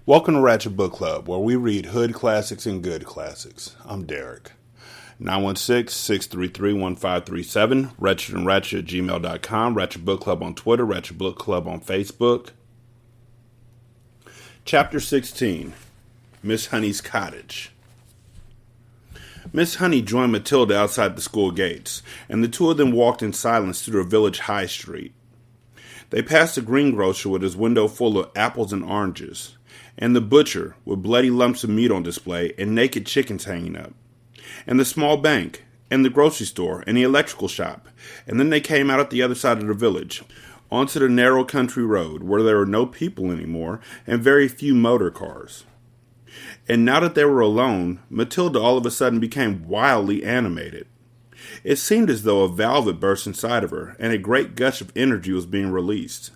Welcome to Ratchet Book Club, where we read hood classics and good classics. I'm Derek. 916-633-1537, ratchetandratchet@gmail.com, Ratchet Book Club on Twitter, Ratchet Book Club on Facebook. Chapter 16, Miss Honey's Cottage. Miss Honey joined Matilda outside the school gates, and the two of them walked in silence through the village high street. They passed the greengrocer with his window full of apples and oranges, and the butcher with bloody lumps of meat on display and naked chickens hanging up, and the small bank, and the grocery store, and the electrical shop, and then they came out at the other side of the village, onto the narrow country road, where there were no people anymore, and very few motor cars. And now that they were alone, Matilda all of a sudden became wildly animated. It seemed as though a valve had burst inside of her, and a great gush of energy was being released.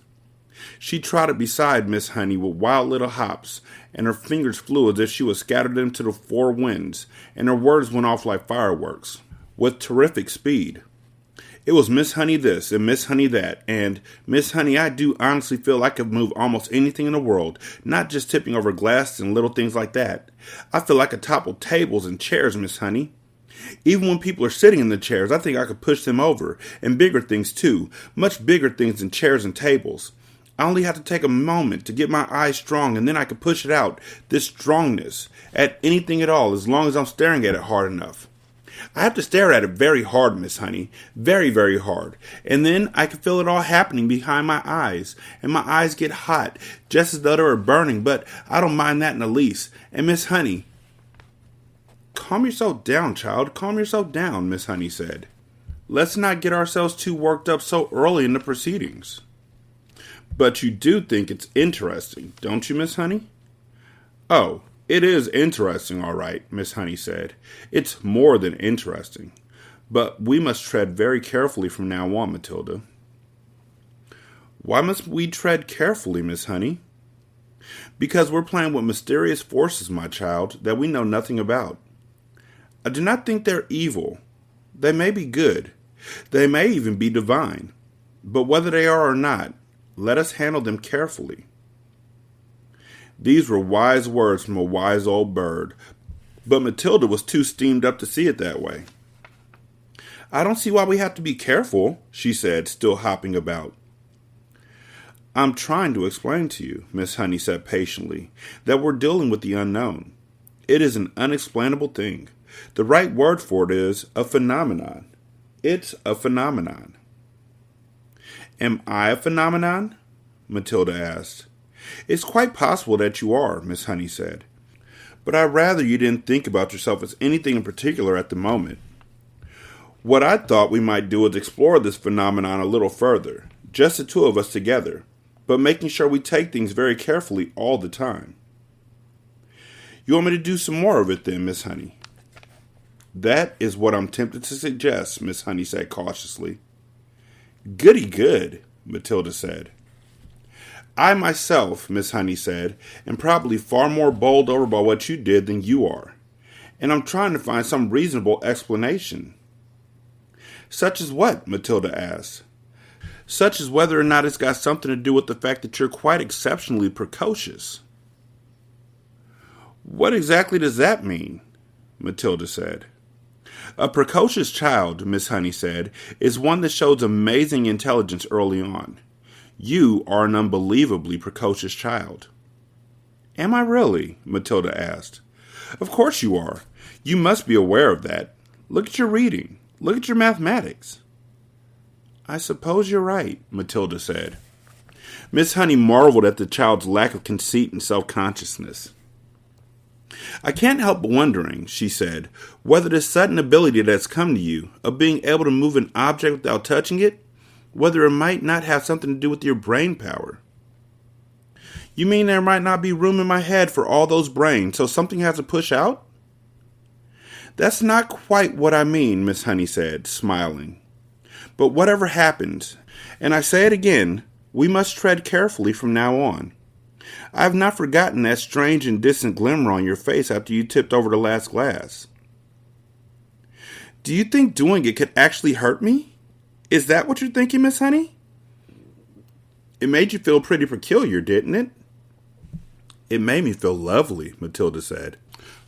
She trotted beside Miss Honey with wild little hops, and her fingers flew as if she would scatter them to the four winds, and her words went off like fireworks, with terrific speed. It was Miss Honey this, and Miss Honey that, and Miss Honey, I do honestly feel I could move almost anything in the world, not just tipping over glass and little things like that. I feel like I could topple tables and chairs, Miss Honey. Even when people are sitting in the chairs, I think I could push them over, and bigger things too, much bigger things than chairs and tables. I only have to take a moment to get my eye strong, and then I can push it out, this strongness, at anything at all, as long as I'm staring at it hard enough. I have to stare at it very hard, Miss Honey, very, very hard, and then I can feel it all happening behind my eyes, and my eyes get hot, just as though they were burning, but I don't mind that in the least. And Miss Honey... Calm yourself down, child, calm yourself down, Miss Honey said. Let's not get ourselves too worked up so early in the proceedings. But you do think it's interesting, don't you, Miss Honey? Oh, it is interesting, all right, Miss Honey said. It's more than interesting. But we must tread very carefully from now on, Matilda. Why must we tread carefully, Miss Honey? Because we're playing with mysterious forces, my child, that we know nothing about. I do not think they're evil. They may be good. They may even be divine. But whether they are or not, let us handle them carefully. These were wise words from a wise old bird, but Matilda was too steamed up to see it that way. I don't see why we have to be careful, she said, still hopping about. I'm trying to explain to you, Miss Honey said patiently, that we're dealing with the unknown. It is an unexplainable thing. The right word for it is a phenomenon. It's a phenomenon. Am I a phenomenon? Matilda asked. It's quite possible that you are, Miss Honey said. But I'd rather you didn't think about yourself as anything in particular at the moment. What I thought we might do is explore this phenomenon a little further, just the two of us together, but making sure we take things very carefully all the time. You want me to do some more of it then, Miss Honey? That is what I'm tempted to suggest, Miss Honey said cautiously. Goody good, Matilda said. I myself, Miss Honey said, am probably far more bowled over by what you did than you are, and I'm trying to find some reasonable explanation. Such as what? Matilda asked. Such as whether or not it's got something to do with the fact that you're quite exceptionally precocious. What exactly does that mean? Matilda said. A precocious child, Miss Honey said, is one that shows amazing intelligence early on. You are an unbelievably precocious child. Am I really? Matilda asked. Of course you are. You must be aware of that. Look at your reading. Look at your mathematics. I suppose you're right, Matilda said. Miss Honey marveled at the child's lack of conceit and self-consciousness. I can't help wondering, she said, whether this sudden ability that's come to you, of being able to move an object without touching it, whether it might not have something to do with your brain power. You mean there might not be room in my head for all those brains, so something has to push out? That's not quite what I mean, Miss Honey said, smiling. But whatever happens, and I say it again, we must tread carefully from now on. I have not forgotten that strange and distant glimmer on your face after you tipped over the last glass. Do you think doing it could actually hurt me? Is that what you're thinking, Miss Honey? It made you feel pretty peculiar, didn't it? It made me feel lovely, Matilda said.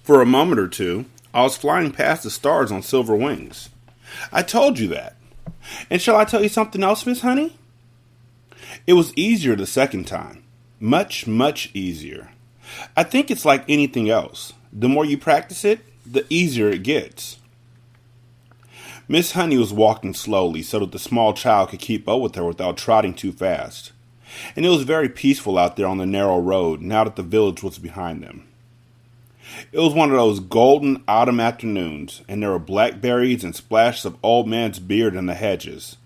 For a moment or two, I was flying past the stars on silver wings. I told you that. And shall I tell you something else, Miss Honey? It was easier the second time. Much, much easier. I think it's like anything else. The more you practice it, the easier it gets. Miss Honey was walking slowly so that the small child could keep up with her without trotting too fast. And it was very peaceful out there on the narrow road now that the village was behind them. It was one of those golden autumn afternoons, and there were blackberries and splashes of old man's beard in the hedges.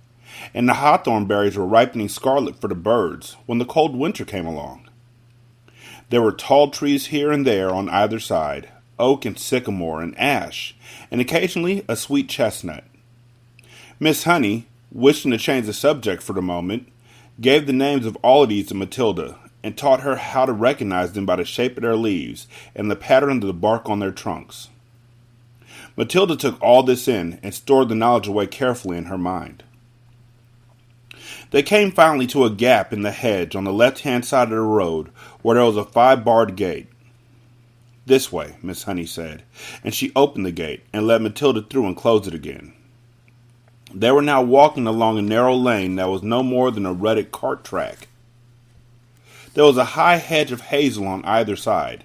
And the hawthorn berries were ripening scarlet for the birds when the cold winter came along. There were tall trees here and there on either side, oak and sycamore and ash, and occasionally a sweet chestnut. Miss Honey, wishing to change the subject for the moment, gave the names of all of these to Matilda, and taught her how to recognize them by the shape of their leaves and the pattern of the bark on their trunks. Matilda took all this in and stored the knowledge away carefully in her mind. They came finally to a gap in the hedge on the left-hand side of the road where there was a 5-barred gate. This way, Miss Honey said, and she opened the gate and let Matilda through and closed it again. They were now walking along a narrow lane that was no more than a rutted cart track. There was a high hedge of hazel on either side,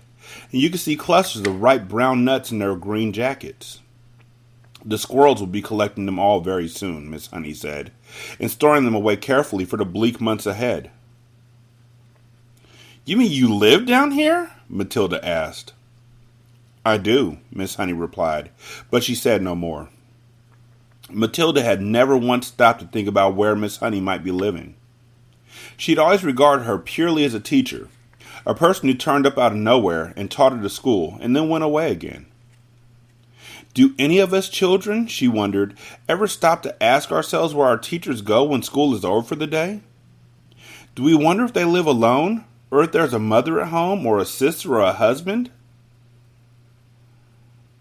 and you could see clusters of ripe brown nuts in their green jackets. The squirrels would be collecting them all very soon, Miss Honey said, and storing them away carefully for the bleak months ahead. You mean you live down here? Matilda asked. I do, Miss Honey replied, but she said no more. Matilda had never once stopped to think about where Miss Honey might be living. She had always regarded her purely as a teacher, a person who turned up out of nowhere and taught at a school and then went away again. Do any of us children, she wondered, ever stop to ask ourselves where our teachers go when school is over for the day? Do we wonder if they live alone, or if there's a mother at home, or a sister, or a husband?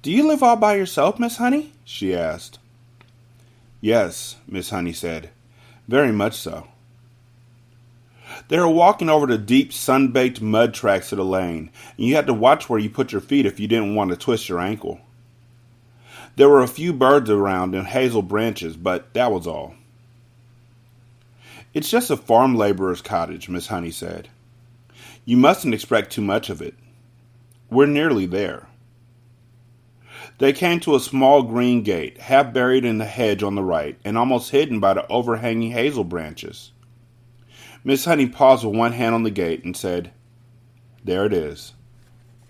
Do you live all by yourself, Miss Honey? She asked. Yes, Miss Honey said, very much so. They were walking over the deep, sun-baked mud tracks of the lane, and you had to watch where you put your feet if you didn't want to twist your ankle. There were a few birds around and hazel branches, but that was all. It's just a farm laborer's cottage, Miss Honey said. You mustn't expect too much of it. We're nearly there. They came to a small green gate, half buried in the hedge on the right, and almost hidden by the overhanging hazel branches. Miss Honey paused with one hand on the gate and said, There it is.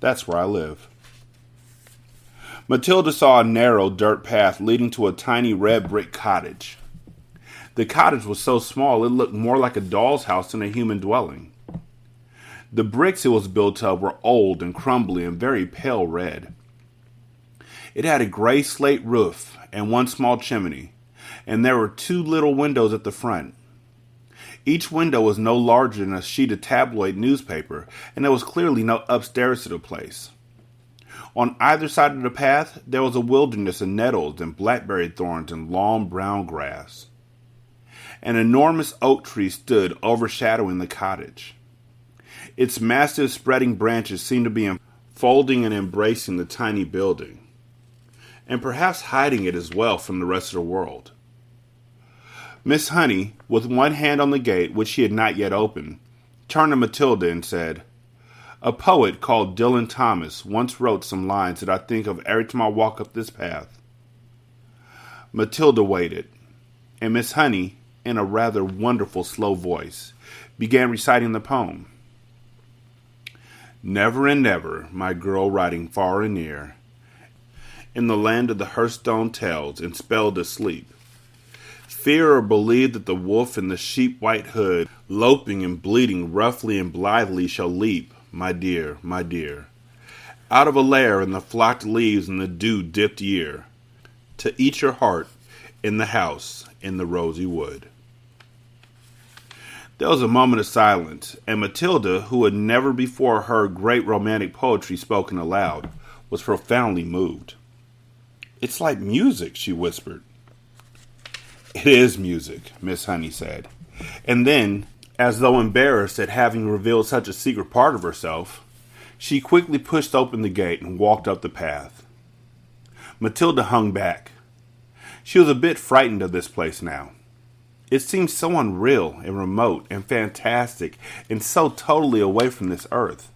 That's where I live. Matilda saw a narrow dirt path leading to a tiny red brick cottage. The cottage was so small it looked more like a doll's house than a human dwelling. The bricks it was built of were old and crumbly and very pale red. It had a gray slate roof and one small chimney, and there were 2 little windows at the front. Each window was no larger than a sheet of tabloid newspaper, and there was clearly no upstairs to the place. On either side of the path, there was a wilderness of nettles and blackberry thorns and long brown grass. An enormous oak tree stood overshadowing the cottage. Its massive spreading branches seemed to be enfolding and embracing the tiny building, and perhaps hiding it as well from the rest of the world. Miss Honey, with one hand on the gate, which she had not yet opened, turned to Matilda and said, A poet called Dylan Thomas once wrote some lines that I think of every time I walk up this path. Matilda waited, and Miss Honey, in a rather wonderful slow voice, began reciting the poem. Never and never, my girl riding far and near, in the land of the hearthstone tales and spelled asleep. Fear or believe that the wolf in the sheep-white hood, loping and bleating roughly and blithely shall leap, my dear, out of a lair in the flocked leaves in the dew-dipped year, to eat your heart in the house in the rosy wood. There was a moment of silence, and Matilda, who had never before heard great romantic poetry spoken aloud, was profoundly moved. It's like music, she whispered. It is music, Miss Honey said. And then, as though embarrassed at having revealed such a secret part of herself, She quickly pushed open the gate and walked up the path. Matilda hung back. She was a bit frightened of this place now. It seemed so unreal and remote and fantastic and so totally away from this earth.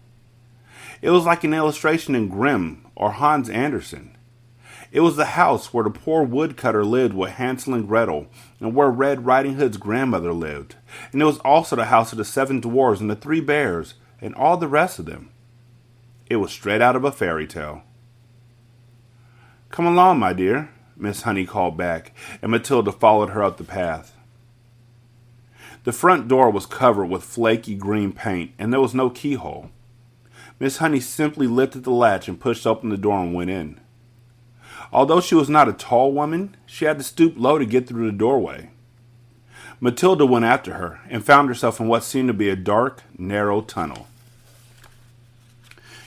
It was like an illustration in Grimm or Hans Andersen. It was the house where the poor woodcutter lived with Hansel and Gretel, and where Red Riding Hood's grandmother lived. And it was also the house of the 7 dwarves and the 3 bears, and all the rest of them. It was straight out of a fairy tale. "Come along, my dear," Miss Honey called back, and Matilda followed her up the path. The front door was covered with flaky green paint, and there was no keyhole. Miss Honey simply lifted the latch and pushed open the door and went in. Although she was not a tall woman, she had to stoop low to get through the doorway. Matilda went after her and found herself in what seemed to be a dark, narrow tunnel.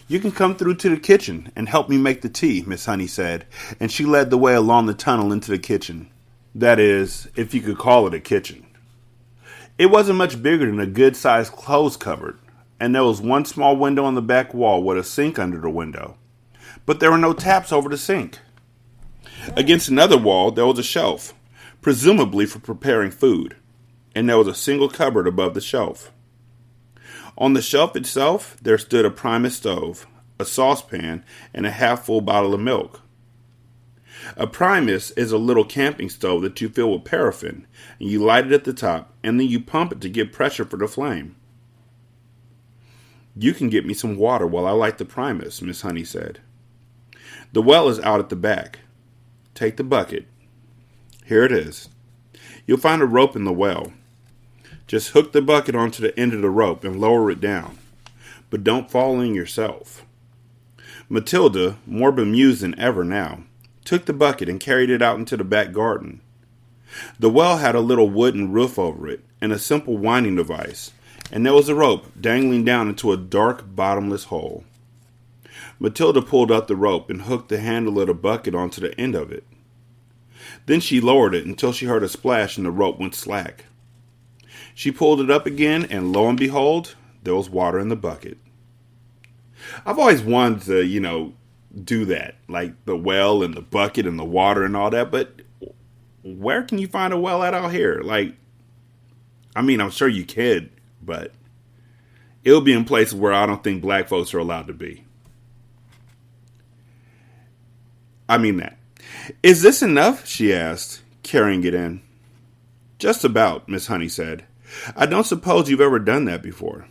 "You can come through to the kitchen and help me make the tea," Miss Honey said, and she led the way along the tunnel into the kitchen. That is, if you could call it a kitchen. It wasn't much bigger than a good-sized clothes cupboard, and there was one small window on the back wall with a sink under the window. But there were no taps over the sink. Against another wall, there was a shelf, presumably for preparing food, and there was a single cupboard above the shelf. On the shelf itself, there stood a Primus stove, a saucepan, and a half-full bottle of milk. A Primus is a little camping stove that you fill with paraffin, and you light it at the top, and then you pump it to get pressure for the flame. "You can get me some water while I light the Primus," Miss Honey said. "The well is out at the back. Take the bucket. Here it is. You'll find a rope in the well. Just hook the bucket onto the end of the rope and lower it down. But don't fall in yourself." Matilda, more bemused than ever now, took the bucket and carried it out into the back garden. The well had a little wooden roof over it and a simple winding device, and there was a rope dangling down into a dark, bottomless hole. Matilda pulled up the rope and hooked the handle of the bucket onto the end of it. Then she lowered it until she heard a splash and the rope went slack. She pulled it up again, and lo and behold, there was water in the bucket. I've always wanted to, do that, like the well and the bucket and the water and all that, but where can you find a well out here? I'm sure you could, but it'll be in places where I don't think black folks are allowed to be. I mean that. "Is this enough?" she asked, carrying it in. "Just about," Miss Honey said. "I don't suppose you've ever done that before."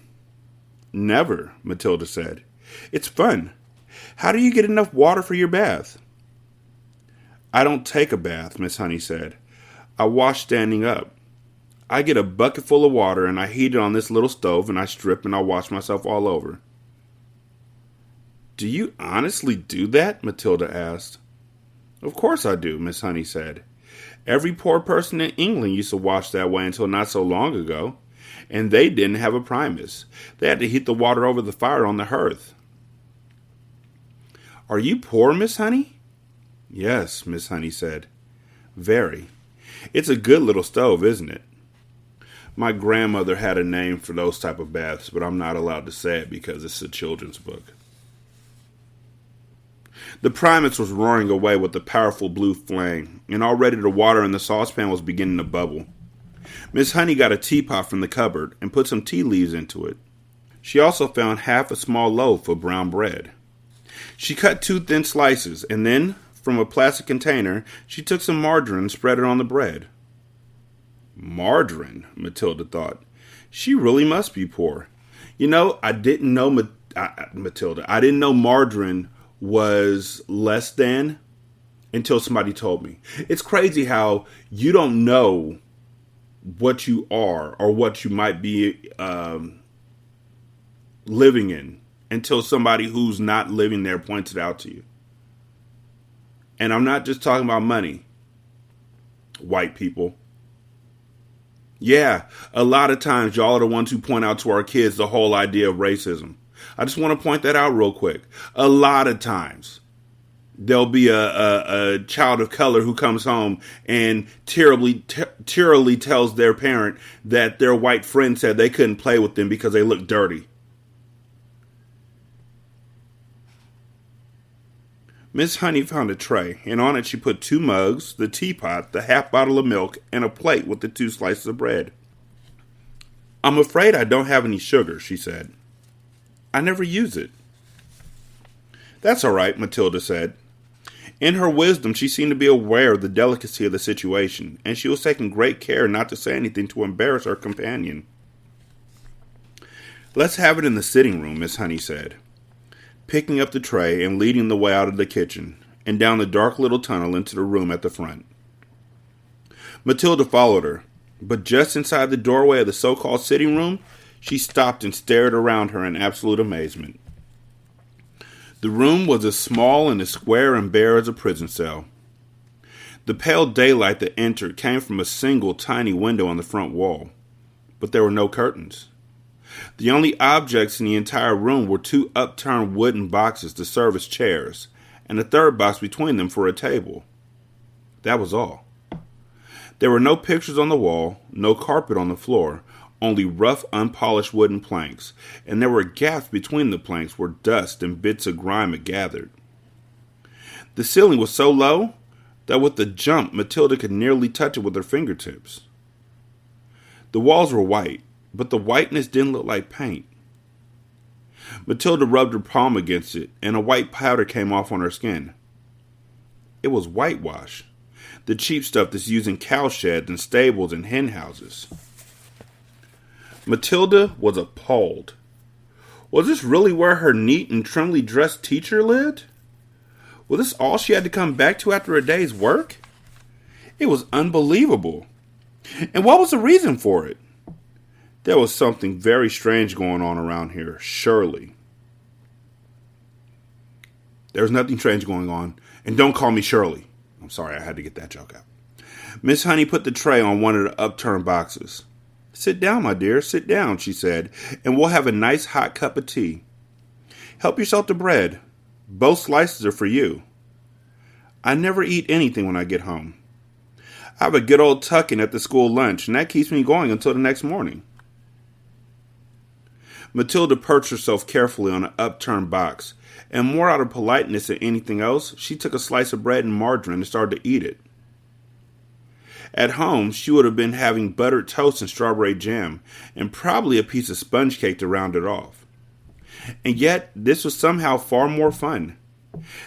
"Never," Matilda said. "It's fun. How do you get enough water for your bath?" "I don't take a bath," Miss Honey said. "I wash standing up. I get a bucket full of water and I heat it on this little stove and I strip and I wash myself all over." "Do you honestly do that?" Matilda asked. "Of course I do," Miss Honey said. "Every poor person in England used to wash that way until not so long ago, and they didn't have a Primus. They had to heat the water over the fire on the hearth." "Are you poor, Miss Honey?" "Yes," Miss Honey said. "Very. It's a good little stove, isn't it?" My grandmother had a name for those type of baths, but I'm not allowed to say it because it's a children's book. The Primus was roaring away with a powerful blue flame, and already the water in the saucepan was beginning to bubble. Miss Honey got a teapot from the cupboard and put some tea leaves into it. She also found half a small loaf of brown bread. She cut 2 thin slices, and then, from a plastic container, she took some margarine and spread it on the bread. Margarine, Matilda thought. She really must be poor. I didn't know, Matilda, I didn't know margarine was less than until somebody told me. It's crazy how you don't know what you are or what you might be living in until somebody who's not living there points it out to you. And I'm not just talking about money. White people. Yeah, a lot of times y'all are the ones who point out to our kids the whole idea of racism. I just want to point that out real quick. A lot of times there'll be a child of color who comes home and tearily tells their parent that their white friend said they couldn't play with them because they look dirty. Miss Honey found a tray, and on it she put 2 mugs, the teapot, the half bottle of milk, and a plate with the 2 slices of bread. "I'm afraid I don't have any sugar," she said. "I never use it." "That's all right," Matilda said. In her wisdom, she seemed to be aware of the delicacy of the situation, and she was taking great care not to say anything to embarrass her companion. "Let's have it in the sitting room," Miss Honey said, picking up the tray and leading the way out of the kitchen and down the dark little tunnel into the room at the front. Matilda followed her, but just inside the doorway of the so-called sitting room, she stopped and stared around her in absolute amazement. The room was as small and as square and bare as a prison cell. The pale daylight that entered came from a single tiny window on the front wall, but there were no curtains. The only objects in the entire room were 2 upturned wooden boxes to serve as chairs, and a third box between them for a table. That was all. There were no pictures on the wall, no carpet on the floor, only rough, unpolished wooden planks, and there were gaps between the planks where dust and bits of grime had gathered. The ceiling was so low that with a jump Matilda could nearly touch it with her fingertips. The walls were white, but the whiteness didn't look like paint. Matilda rubbed her palm against it, and a white powder came off on her skin. It was whitewash, the cheap stuff that's used in cow sheds and stables and hen houses. Matilda was appalled. Was this really where her neat and trimly dressed teacher lived? Was this all she had to come back to after a day's work? It was unbelievable. And what was the reason for it? There was something very strange going on around here, surely. There's nothing strange going on, and don't call me Shirley. I'm sorry, I had to get that joke out. Miss Honey put the tray on one of the upturned boxes. "Sit down, my dear, sit down," she said, "and we'll have a nice hot cup of tea. Help yourself to bread. Both slices are for you. I never eat anything when I get home. I have a good old tuck-in at the school lunch, and that keeps me going until the next morning." Matilda perched herself carefully on an upturned box, and more out of politeness than anything else, she took a slice of bread and margarine and started to eat it. At home, she would have been having buttered toast and strawberry jam, and probably a piece of sponge cake to round it off. And yet, this was somehow far more fun.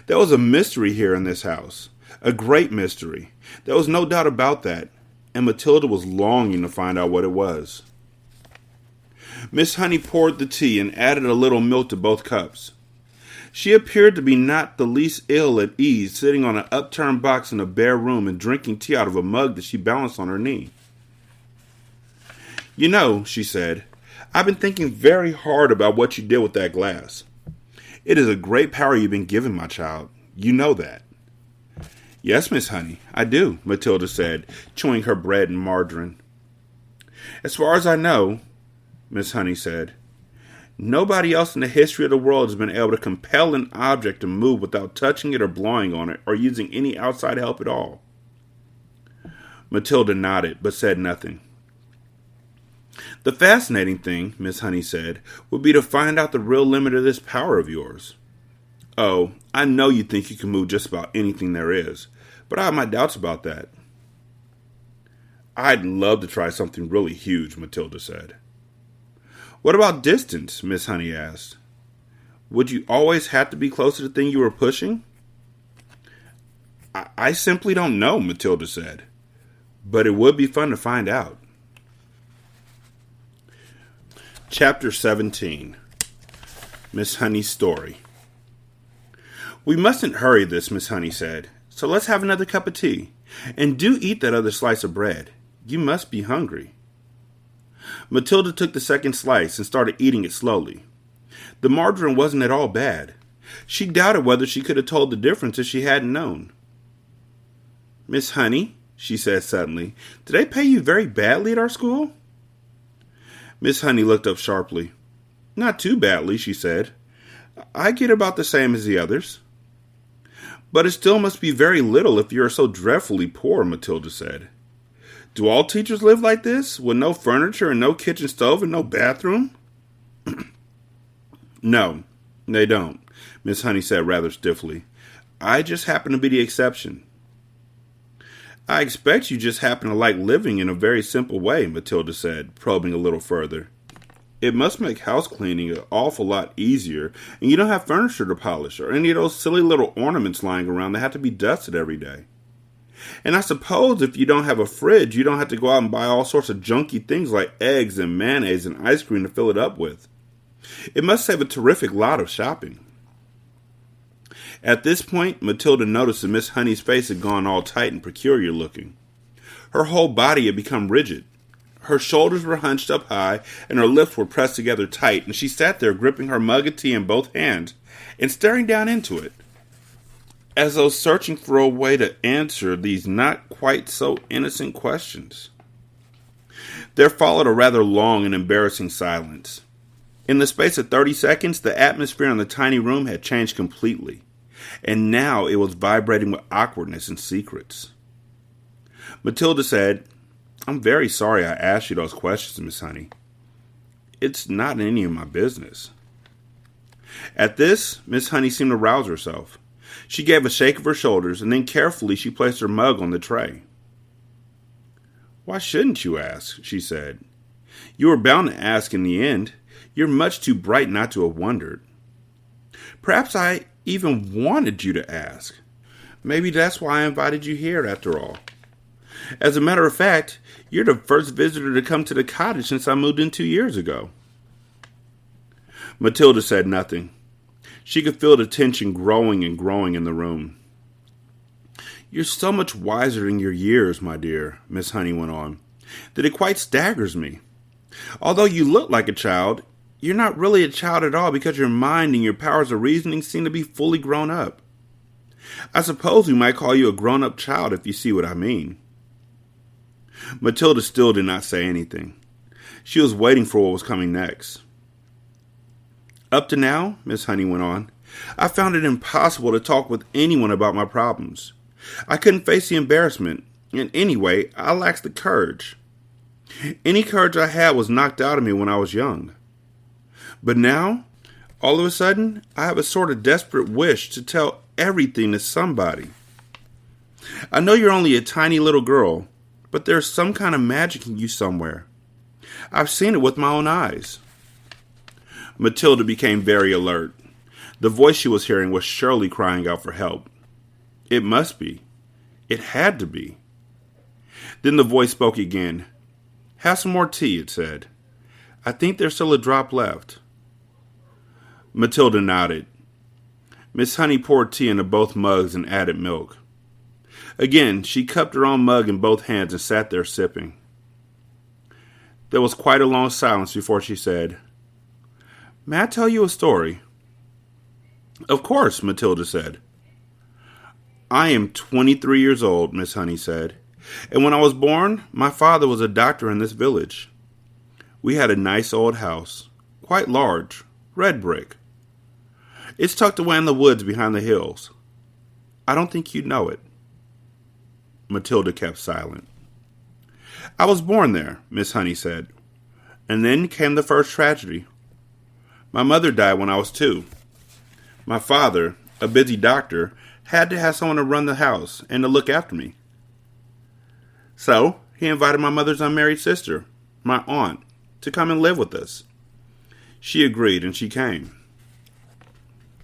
There was a mystery here in this house, a great mystery. There was no doubt about that, and Matilda was longing to find out what it was. Miss Honey poured the tea and added a little milk to both cups. She appeared to be not the least ill at ease, sitting on an upturned box in a bare room and drinking tea out of a mug that she balanced on her knee. "You know," she said, "I've been thinking very hard about what you did with that glass. It is a great power you've been given, my child. You know that." "Yes, Miss Honey, I do," Matilda said, chewing her bread and margarine. "As far as I know," Miss Honey said, "nobody else in the history of the world has been able to compel an object to move without touching it or blowing on it or using any outside help at all." Matilda nodded, but said nothing. "The fascinating thing," Miss Honey said, "would be to find out the real limit of this power of yours. Oh, I know you think you can move just about anything there is, but I have my doubts about that." "I'd love to try something really huge," Matilda said. "What about distance?" Miss Honey asked. "Would you always have to be close to the thing you were pushing?" I simply don't know," Matilda said. "But it would be fun to find out." Chapter 17. Miss Honey's Story. "We mustn't hurry this," Miss Honey said, "so let's have another cup of tea. And do eat that other slice of bread. You must be hungry." Matilda took the second slice and started eating it slowly. The margarine wasn't at all bad. She doubted whether she could have told the difference if she hadn't known. "Miss Honey," she said suddenly, "do they pay you very badly at our school?" Miss Honey looked up sharply. "Not too badly," she said. "I get about the same as the others." "But it still must be very little if you are so dreadfully poor," Matilda said. "Do all teachers live like this, with no furniture and no kitchen stove and no bathroom?" "No, they don't," Miss Honey said rather stiffly. I just happen to be the exception. I expect you just happen to like living in a very simple way, Matilda said, probing a little further. It must make house cleaning an awful lot easier, and you don't have furniture to polish or any of those silly little ornaments lying around that have to be dusted every day. And I suppose if you don't have a fridge, you don't have to go out and buy all sorts of junky things like eggs and mayonnaise and ice cream to fill it up with. It must save a terrific lot of shopping. At this point, Matilda noticed that Miss Honey's face had gone all tight and peculiar looking. Her whole body had become rigid. Her shoulders were hunched up high, and her lips were pressed together tight, and she sat there gripping her mug of tea in both hands and staring down into it, as though searching for a way to answer these not quite so innocent questions. There followed a rather long and embarrassing silence. In the space of 30 seconds, the atmosphere in the tiny room had changed completely, and now it was vibrating with awkwardness and secrets. Matilda said, "I'm very sorry I asked you those questions, Miss Honey. It's not any of my business." At this, Miss Honey seemed to rouse herself. She gave a shake of her shoulders, and then carefully she placed her mug on the tray. "Why shouldn't you ask?" she said. "You were bound to ask in the end. You're much too bright not to have wondered. Perhaps I even wanted you to ask. Maybe that's why I invited you here, after all. As a matter of fact, you're the first visitor to come to the cottage since I moved in 2 years ago." Matilda said nothing. She could feel the tension growing and growing in the room. "You're so much wiser in your years, my dear," Miss Honey went on, "that it quite staggers me. Although you look like a child, you're not really a child at all because your mind and your powers of reasoning seem to be fully grown up. I suppose we might call you a grown-up child if you see what I mean." Matilda still did not say anything. She was waiting for what was coming next. "Up to now," Miss Honey went on, "I found it impossible to talk with anyone about my problems. I couldn't face the embarrassment, and anyway, I lacked the courage. Any courage I had was knocked out of me when I was young. But now, all of a sudden, I have a sort of desperate wish to tell everything to somebody. I know you're only a tiny little girl, but there's some kind of magic in you somewhere. I've seen it with my own eyes." Matilda became very alert. The voice she was hearing was surely crying out for help. It must be. It had to be. Then the voice spoke again. "Have some more tea," it said. "I think there's still a drop left." Matilda nodded. Miss Honey poured tea into both mugs and added milk. Again, she cupped her own mug in both hands and sat there sipping. There was quite a long silence before she said, "May I tell you a story?" "Of course," Matilda said. "I am 23 years old," Miss Honey said, "and when I was born, my father was a doctor in this village. We had a nice old house, quite large, red brick. It's tucked away in the woods behind the hills. I don't think you'd know it." Matilda kept silent. "I was born there," Miss Honey said, "and then came the first tragedy. My mother died when I was 2. My father, a busy doctor, had to have someone to run the house and to look after me. So he invited my mother's unmarried sister, my aunt, to come and live with us. She agreed, and she came."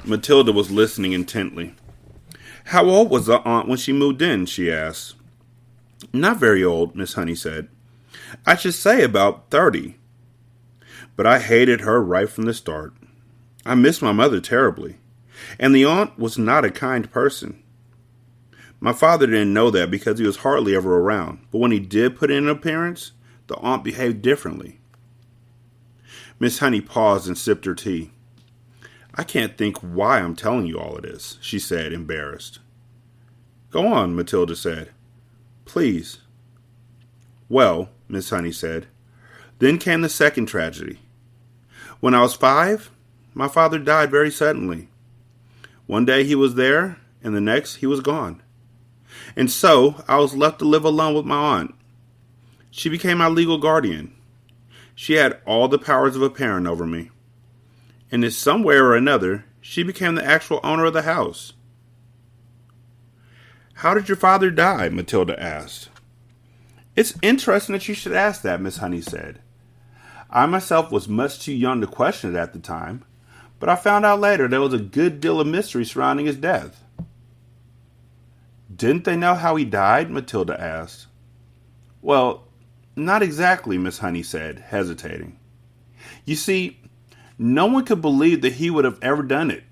Matilda was listening intently. "How old was the aunt when she moved in?" she asked. "Not very old," Miss Honey said. "I should say about 30. But I hated her right from the start. I missed my mother terribly, and the aunt was not a kind person. My father didn't know that because he was hardly ever around, but when he did put in an appearance, the aunt behaved differently." Miss Honey paused and sipped her tea. "I can't think why I'm telling you all of this," she said, embarrassed. "Go on," Matilda said. "Please." "Well," Miss Honey said, "then came the second tragedy. When I was 5, my father died very suddenly. One day he was there, and the next he was gone. And so I was left to live alone with my aunt. She became my legal guardian. She had all the powers of a parent over me. And in some way or another, she became the actual owner of the house. How did your father die? Matilda asked. It's interesting that you should ask that, Miss Honey said. I myself was much too young to question it at the time, but I found out later there was a good deal of mystery surrounding his death. Didn't they know how he died? Matilda asked. Well, not exactly, Miss Honey said, hesitating. You see, no one could believe that he would have ever done it.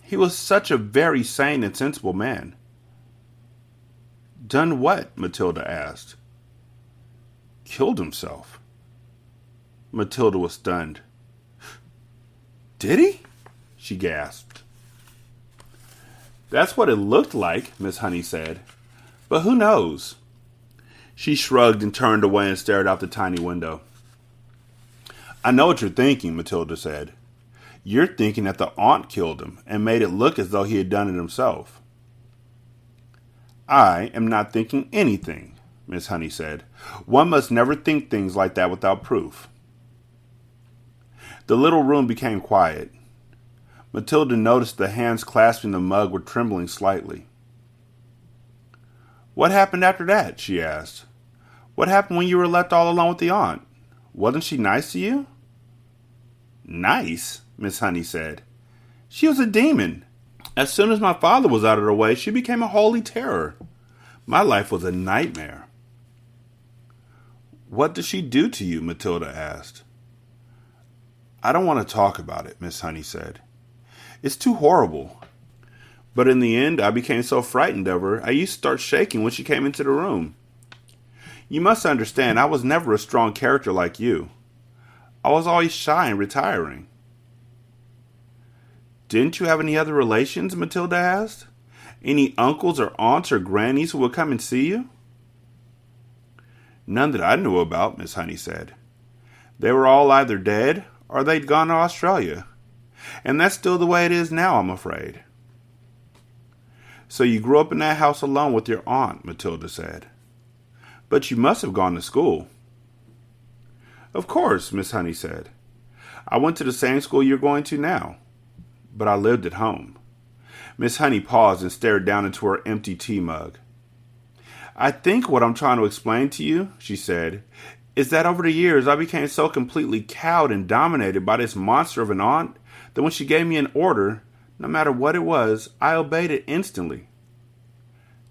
He was such a very sane and sensible man. Done what? Matilda asked. Killed himself. Matilda was stunned. Did he? She gasped. That's what it looked like, Miss Honey said. But who knows? She shrugged and turned away and stared out the tiny window. I know what you're thinking, Matilda said. You're thinking that the aunt killed him and made it look as though he had done it himself. I am not thinking anything, Miss Honey said. One must never think things like that without proof. The little room became quiet. Matilda noticed the hands clasping the mug were trembling slightly. What happened after that? She asked. What happened when you were left all alone with the aunt? Wasn't she nice to you? Nice, Miss Honey said. She was a demon. As soon as my father was out of her way, she became a holy terror. My life was a nightmare. What did she do to you? Matilda asked. I don't want to talk about it, Miss Honey said. It's too horrible. But in the end, I became so frightened of her, I used to start shaking when she came into the room. You must understand, I was never a strong character like you. I was always shy and retiring. Didn't you have any other relations? Matilda asked. Any uncles or aunts or grannies who would come and see you? None that I knew about, Miss Honey said. They were all either dead or they'd gone to Australia. And that's still the way it is now, I'm afraid. So you grew up in that house alone with your aunt, Matilda said. But you must have gone to school. Of course, Miss Honey said. I went to the same school you're going to now. But I lived at home. Miss Honey paused and stared down into her empty tea mug. I think what I'm trying to explain to you, she said, is that over the years I became so completely cowed and dominated by this monster of an aunt that when she gave me an order, no matter what it was, I obeyed it instantly.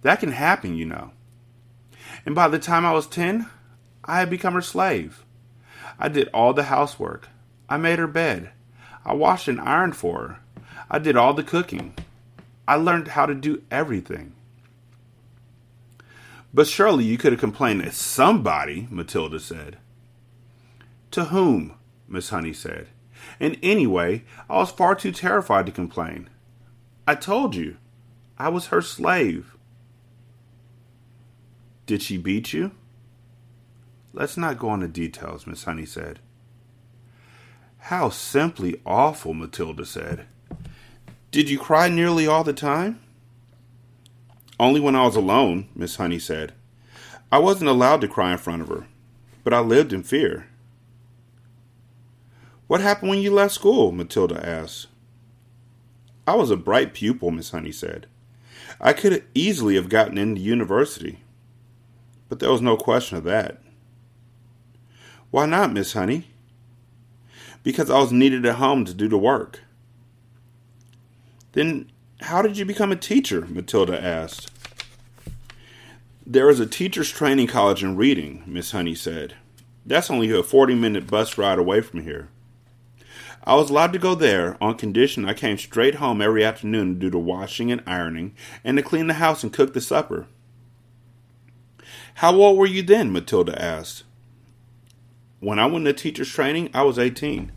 That can happen, you know. And by the time I was 10, I had become her slave. I did all the housework. I made her bed. I washed and ironed for her. I did all the cooking. I learned how to do everything. But surely you could have complained to somebody, Matilda said. To whom? Miss Honey said. And anyway, I was far too terrified to complain. I told you, I was her slave. Did she beat you? Let's not go into details, Miss Honey said. How simply awful, Matilda said. Did you cry nearly all the time? Only when I was alone, Miss Honey said. I wasn't allowed to cry in front of her, but I lived in fear. What happened when you left school? Matilda asked. I was a bright pupil, Miss Honey said. I could easily have gotten into university, but there was no question of that. Why not, Miss Honey? Because I was needed at home to do the work. Then how did you become a teacher? Matilda asked. There is a teacher's training college in Reading, Miss Honey said. That's only a 40-minute bus ride away from here. I was allowed to go there on condition I came straight home every afternoon to do the washing and ironing and to clean the house and cook the supper. How old were you then? Matilda asked. When I went to teacher's training, I was 18.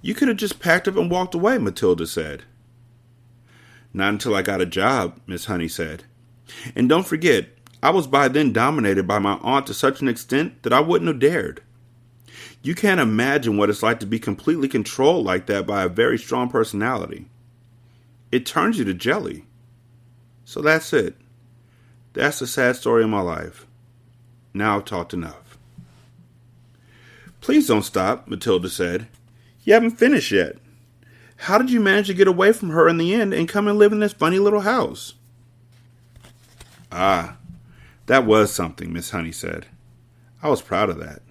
You could have just packed up and walked away, Matilda said. Not until I got a job, Miss Honey said. And don't forget, I was by then dominated by my aunt to such an extent that I wouldn't have dared. You can't imagine what it's like to be completely controlled like that by a very strong personality. It turns you to jelly. So that's it. That's the sad story of my life. Now I've talked enough. Please don't stop, Matilda said. You haven't finished yet. How did you manage to get away from her in the end and come and live in this funny little house? Ah, that was something, Miss Honey said. I was proud of that.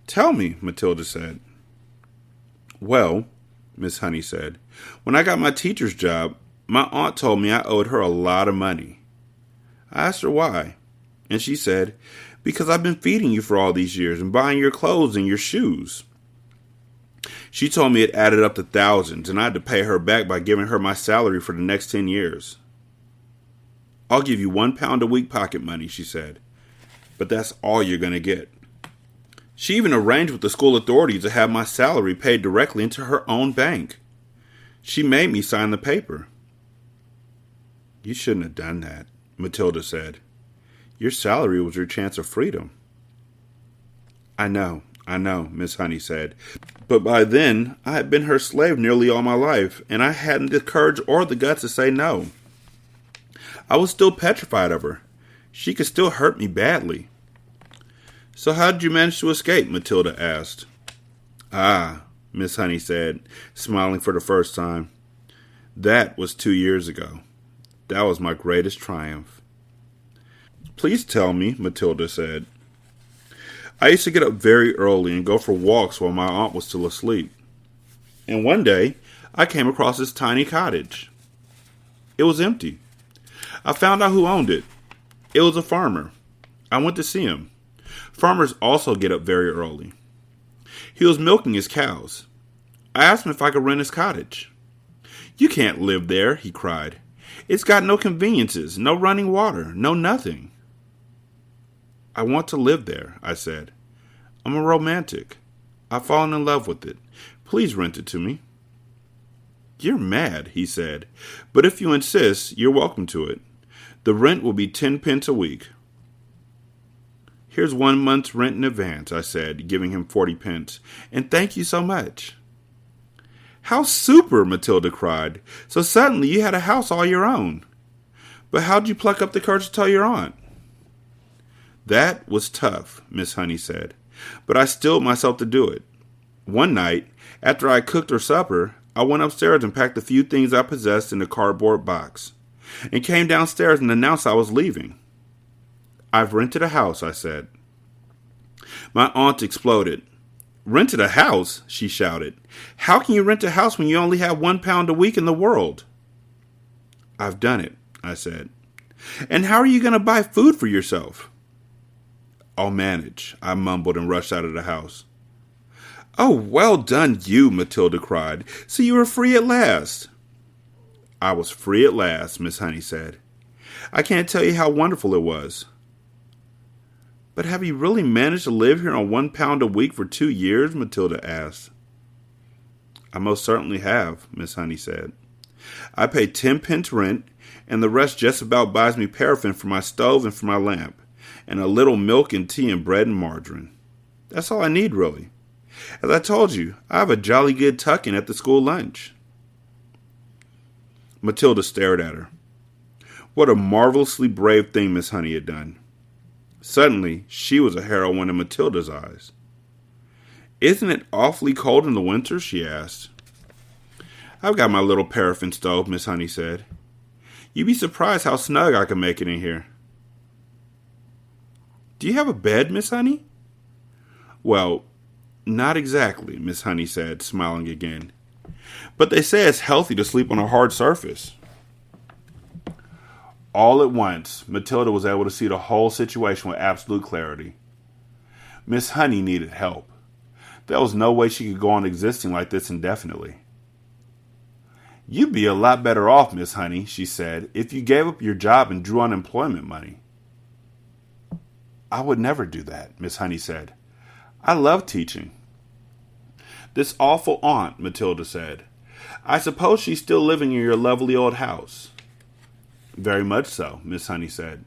Tell me, Matilda said. Well, Miss Honey said, when I got my teacher's job, my aunt told me I owed her a lot of money. I asked her why, and she said, because I've been feeding you for all these years and buying your clothes and your shoes. She told me it added up to thousands, and I had to pay her back by giving her my salary for the next 10 years. I'll give you £1 a week pocket money, she said, but that's all you're going to get. She even arranged with the school authorities to have my salary paid directly into her own bank. She made me sign the paper. You shouldn't have done that, Matilda said. Your salary was your chance of freedom. I know, Miss Honey said. But by then, I had been her slave nearly all my life, and I hadn't the courage or the guts to say no. I was still petrified of her. She could still hurt me badly. So how did you manage to escape? Matilda asked. Ah, Miss Honey said, smiling for the first time. That was 2 years ago. That was my greatest triumph. Please tell me, Matilda said. I used to get up very early and go for walks while my aunt was still asleep. And one day, I came across this tiny cottage. It was empty. I found out who owned it. It was a farmer. I went to see him. Farmers also get up very early. He was milking his cows. I asked him if I could rent his cottage. You can't live there, he cried. It's got no conveniences, no running water, no nothing. I want to live there, I said. I'm a romantic. I've fallen in love with it. Please rent it to me. You're mad, he said, but if you insist, you're welcome to it. The rent will be 10 pence a week. Here's 1 month's rent in advance, I said, giving him 40 pence, and thank you so much. How super, Matilda cried. So suddenly you had a house all your own. But how'd you pluck up the courage to tell your aunt? That was tough, Miss Honey said, but I stilled myself to do it. One night, after I cooked her supper, I went upstairs and packed a few things I possessed in a cardboard box, and came downstairs and announced I was leaving. I've rented a house, I said. My aunt exploded. Rented a house? She shouted. How can you rent a house when you only have £1 a week in the world? I've done it, I said. And how are you going to buy food for yourself? I'll manage, I mumbled and rushed out of the house. Oh, well done you, Matilda cried. So you were free at last. I was free at last, Miss Honey said. I can't tell you how wonderful it was. But have you really managed to live here on £1 a week for 2 years? Matilda asked. I most certainly have, Miss Honey said. I pay 10 pence rent, and the rest just about buys me paraffin for my stove and for my lamp, and a little milk and tea and bread and margarine. That's all I need, really. As I told you, I have a jolly good tuck-in at the school lunch. Matilda stared at her. What a marvelously brave thing Miss Honey had done. Suddenly, she was a heroine in Matilda's eyes. Isn't it awfully cold in the winter? She asked. I've got my little paraffin stove, Miss Honey said. You'd be surprised how snug I can make it in here. Do you have a bed, Miss Honey? Well, not exactly, Miss Honey said, smiling again. But they say it's healthy to sleep on a hard surface. All at once, Matilda was able to see the whole situation with absolute clarity. Miss Honey needed help. There was no way she could go on existing like this indefinitely. You'd be a lot better off, Miss Honey, she said, if you gave up your job and drew unemployment money. I would never do that, Miss Honey said. I love teaching. This awful aunt, Matilda said. I suppose she's still living in your lovely old house. Very much so, Miss Honey said.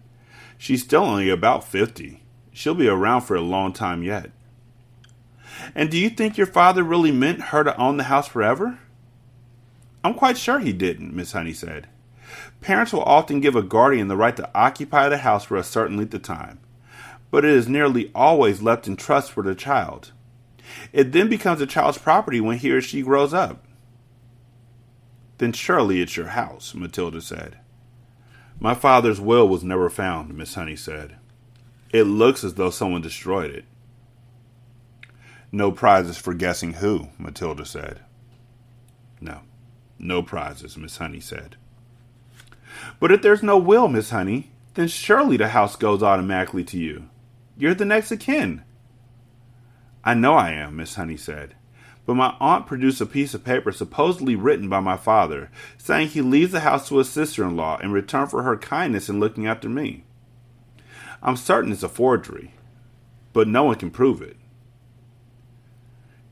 She's still only about 50. She'll be around for a long time yet. And do you think your father really meant her to own the house forever? I'm quite sure he didn't, Miss Honey said. Parents will often give a guardian the right to occupy the house for a certain length of time, but it is nearly always left in trust for the child. It then becomes the child's property when he or she grows up. Then surely it's your house, Matilda said. My father's will was never found, Miss Honey said. It looks as though someone destroyed it. No prizes for guessing who, Matilda said. No prizes, Miss Honey said. But if there's no will, Miss Honey, then surely the house goes automatically to you. You're the next of kin. I know I am, Miss Honey said. But my aunt produced a piece of paper supposedly written by my father, saying he leaves the house to his sister-in-law in return for her kindness in looking after me. I'm certain it's a forgery, but no one can prove it.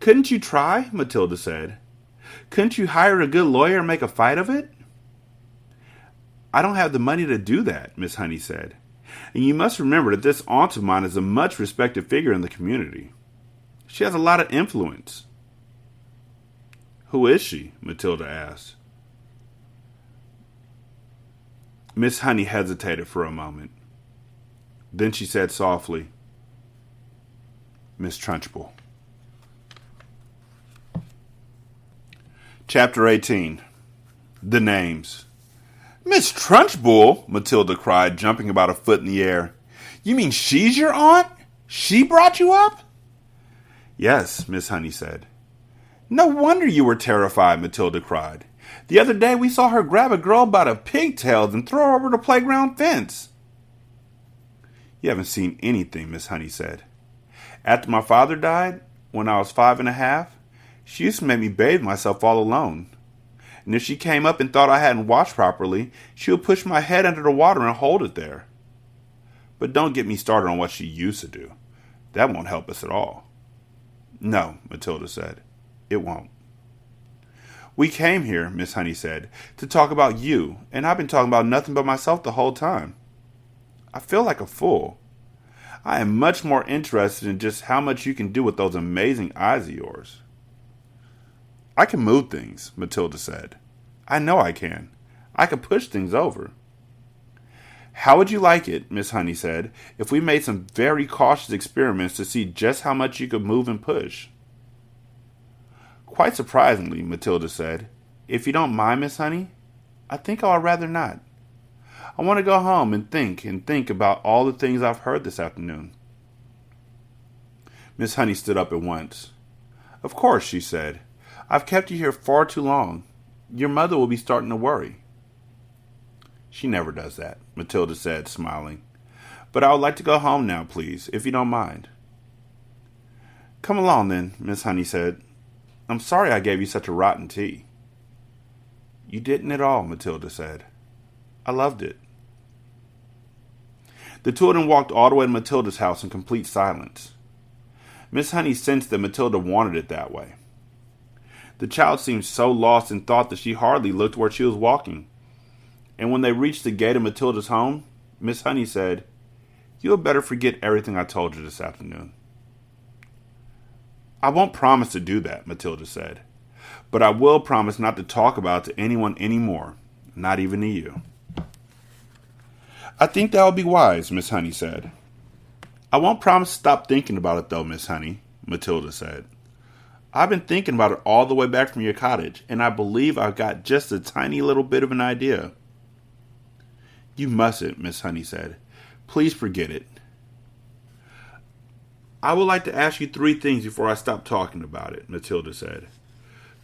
Couldn't you try? Matilda said. Couldn't you hire a good lawyer and make a fight of it? I don't have the money to do that, Miss Honey said. And you must remember that this aunt of mine is a much respected figure in the community. She has a lot of influence. Who is she? Matilda asked. Miss Honey hesitated for a moment. Then she said softly, Miss Trunchbull. Chapter 18. The Names. Miss Trunchbull, Matilda cried, jumping about a foot in the air. You mean she's your aunt? She brought you up? Yes, Miss Honey said. No wonder you were terrified, Matilda cried. The other day we saw her grab a girl by the pigtails and throw her over the playground fence. You haven't seen anything, Miss Honey said. After my father died, when I was 5.5, she used to make me bathe myself all alone. And if she came up and thought I hadn't washed properly, she would push my head under the water and hold it there. But don't get me started on what she used to do. That won't help us at all. No, Matilda said. It won't. We came here, Miss Honey said, to talk about you, and I've been talking about nothing but myself the whole time. I feel like a fool. I am much more interested in just how much you can do with those amazing eyes of yours. I can move things, Matilda said. I know I can. I can push things over. How would you like it, Miss Honey said, if we made some very cautious experiments to see just how much you could move and push? Quite surprisingly, Matilda said, if you don't mind, Miss Honey, I think I'd rather not. I want to go home and think about all the things I've heard this afternoon. Miss Honey stood up at once. Of course, she said. I've kept you here far too long. Your mother will be starting to worry. She never does that, Matilda said, smiling. But I would like to go home now, please, if you don't mind. Come along, then, Miss Honey said. I'm sorry I gave you such a rotten tea. You didn't at all, Matilda said. I loved it. The two of them walked all the way to Matilda's house in complete silence. Miss Honey sensed that Matilda wanted it that way. The child seemed so lost in thought that she hardly looked where she was walking. And when they reached the gate of Matilda's home, Miss Honey said, You had better forget everything I told you this afternoon. I won't promise to do that, Matilda said. But I will promise not to talk about it to anyone anymore, not even to you. I think that would be wise, Miss Honey said. I won't promise to stop thinking about it, though, Miss Honey, Matilda said. I've been thinking about it all the way back from your cottage, and I believe I've got just a tiny little bit of an idea. You mustn't, Miss Honey said. Please forget it. I would like to ask you 3 things before I stop talking about it, Matilda said.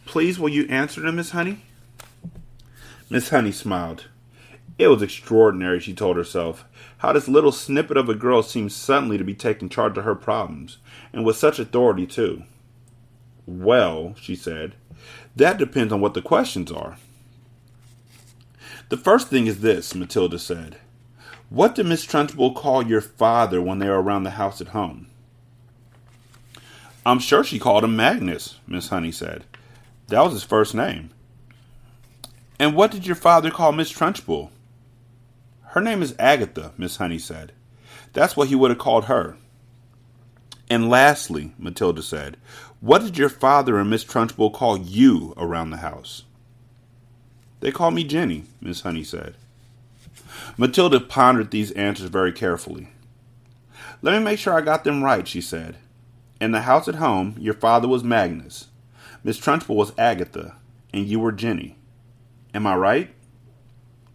Please, will you answer them, Miss Honey? Miss Honey smiled. It was extraordinary, she told herself, how this little snippet of a girl seemed suddenly to be taking charge of her problems, and with such authority, too. Well, she said, that depends on what the questions are. The first thing is this, Matilda said. What did Miss Trunchbull call your father when they were around the house at home? I'm sure she called him Magnus, Miss Honey said. That was his first name. And what did your father call Miss Trunchbull? Her name is Agatha, Miss Honey said. That's what he would have called her. And lastly, Matilda said, what did your father and Miss Trunchbull call you around the house? They call me Jenny, Miss Honey said. Matilda pondered these answers very carefully. Let me make sure I got them right, she said. In the house at home, your father was Magnus, Miss Trunchbull was Agatha, and you were Jenny. Am I right?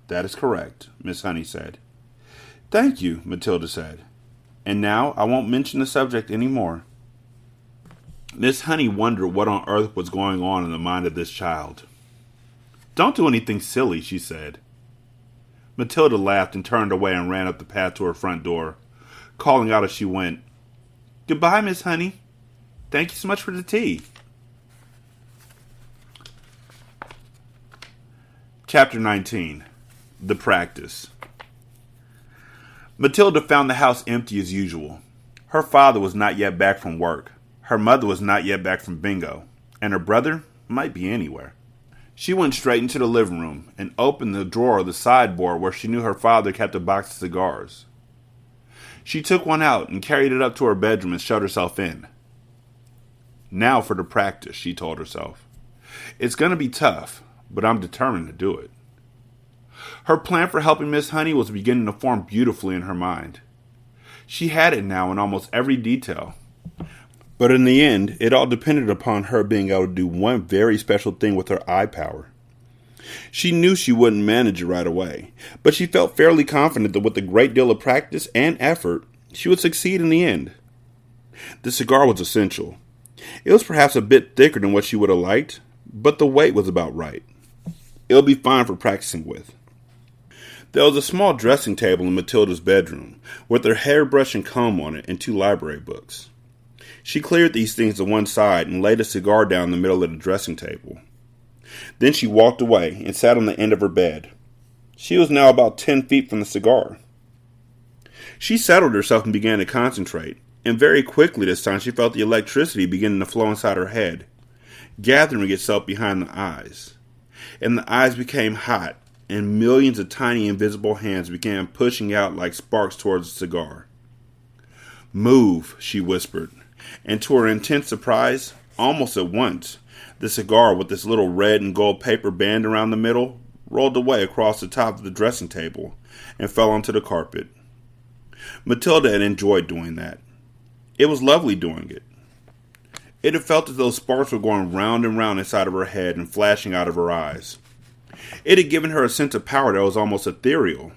That is correct, Miss Honey said. Thank you, Matilda said. And now I won't mention the subject any more. Miss Honey wondered what on earth was going on in the mind of this child. Don't do anything silly, she said. Matilda laughed and turned away and ran up the path to her front door, calling out as she went, Goodbye, Miss Honey. Thank you so much for the tea. Chapter 19. The Practice. Matilda found the house empty as usual. Her father was not yet back from work. Her mother was not yet back from bingo. And her brother might be anywhere. She went straight into the living room and opened the drawer of the sideboard where she knew her father kept a box of cigars. She took one out and carried it up to her bedroom and shut herself in. Now for the practice, she told herself. It's going to be tough, but I'm determined to do it. Her plan for helping Miss Honey was beginning to form beautifully in her mind. She had it now in almost every detail. But in the end, it all depended upon her being able to do one very special thing with her eye power. She knew she wouldn't manage it right away, but she felt fairly confident that with a great deal of practice and effort, she would succeed in the end. The cigar was essential. It was perhaps a bit thicker than what she would have liked, but the weight was about right. It would be fine for practicing with. There was a small dressing table in Matilda's bedroom, with her hairbrush and comb on it and 2 library books. She cleared these things to one side and laid a cigar down in the middle of the dressing table. Then she walked away and sat on the end of her bed. She was now about 10 feet from the cigar. She settled herself and began to concentrate, and very quickly this time she felt the electricity beginning to flow inside her head, gathering itself behind the eyes. And the eyes became hot, and millions of tiny invisible hands began pushing out like sparks towards the cigar. Move, she whispered, and to her intense surprise, almost at once, the cigar with its little red and gold paper band around the middle rolled away across the top of the dressing table and fell onto the carpet. Matilda had enjoyed doing that. It was lovely doing it. It had felt as though sparks were going round and round inside of her head and flashing out of her eyes. It had given her a sense of power that was almost ethereal.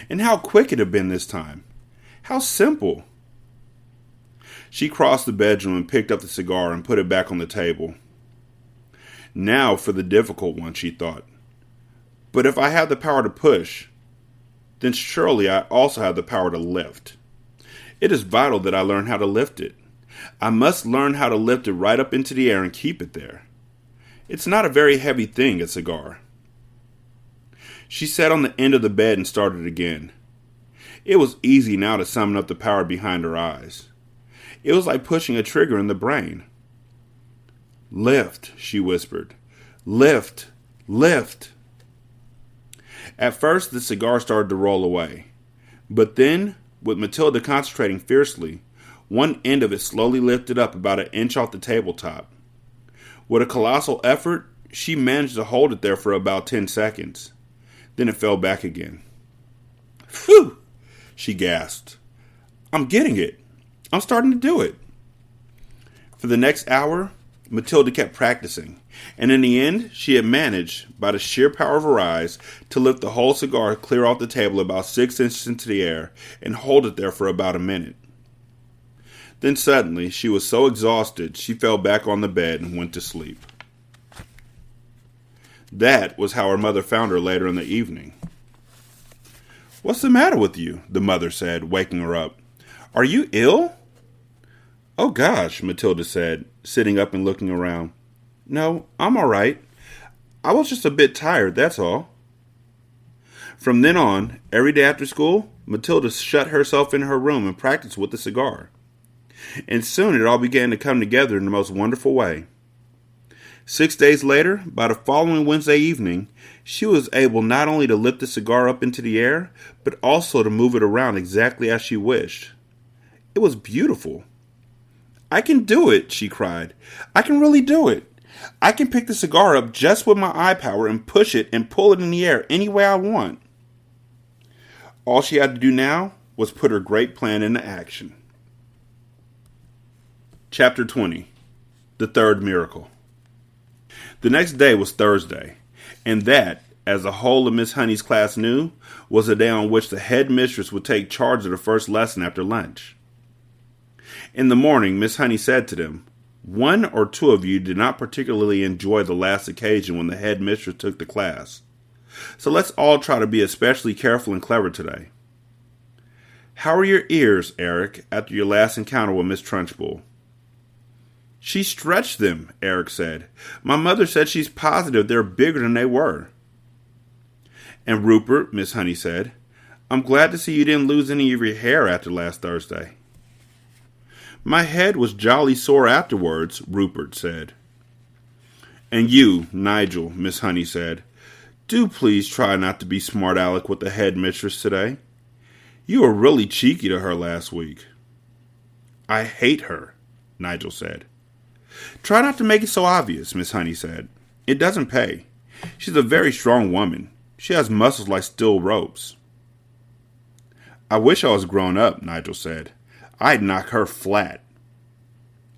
And how quick it had been this time. How simple. She crossed the bedroom and picked up the cigar and put it back on the table. Now for the difficult one, she thought. But if I have the power to push, then surely I also have the power to lift. It is vital that I learn how to lift it. I must learn how to lift it right up into the air and keep it there. It's not a very heavy thing, a cigar. She sat on the end of the bed and started again. It was easy now to summon up the power behind her eyes. It was like pushing a trigger in the brain. Lift, she whispered. Lift, lift. At first, the cigar started to roll away. But then, with Matilda concentrating fiercely, one end of it slowly lifted up about an inch off the tabletop. With a colossal effort, she managed to hold it there for about 10 seconds. Then it fell back again. Phew! She gasped. I'm getting it. I'm starting to do it. For the next hour, Matilda kept practicing, and in the end, she had managed, by the sheer power of her eyes, to lift the whole cigar clear off the table about 6 inches into the air and hold it there for about a minute. Then suddenly, she was so exhausted, she fell back on the bed and went to sleep. That was how her mother found her later in the evening. What's the matter with you? The mother said, waking her up. Are you ill? Oh gosh, Matilda said, sitting up and looking around. No, I'm all right. I was just a bit tired, that's all. From then on, every day after school, Matilda shut herself in her room and practiced with the cigar. And soon it all began to come together in the most wonderful way. 6 days later, by the following Wednesday evening, she was able not only to lift the cigar up into the air, but also to move it around exactly as she wished. It was beautiful. I can do it, she cried. I can really do it. I can pick the cigar up just with my eye power and push it and pull it in the air any way I want. All she had to do now was put her great plan into action. Chapter 20. The Third Miracle. The next day was Thursday, and that, as the whole of Miss Honey's class knew, was the day on which the headmistress would take charge of the first lesson after lunch. In the morning, Miss Honey said to them, "One or two of you did not particularly enjoy the last occasion when the headmistress took the class. So let's all try to be especially careful and clever today. How are your ears, Eric, after your last encounter with Miss Trunchbull?" "She stretched them," Eric said. "My mother said she's positive they're bigger than they were." "And Rupert," Miss Honey said, "I'm glad to see you didn't lose any of your hair after last Thursday." "My head was jolly sore afterwards," Rupert said. "And you, Nigel," Miss Honey said, "do please try not to be smart aleck with the headmistress today. You were really cheeky to her last week." "I hate her," Nigel said. "Try not to make it so obvious," Miss Honey said. "It doesn't pay. She's a very strong woman. She has muscles like steel ropes." "I wish I was grown up," Nigel said. "I'd knock her flat."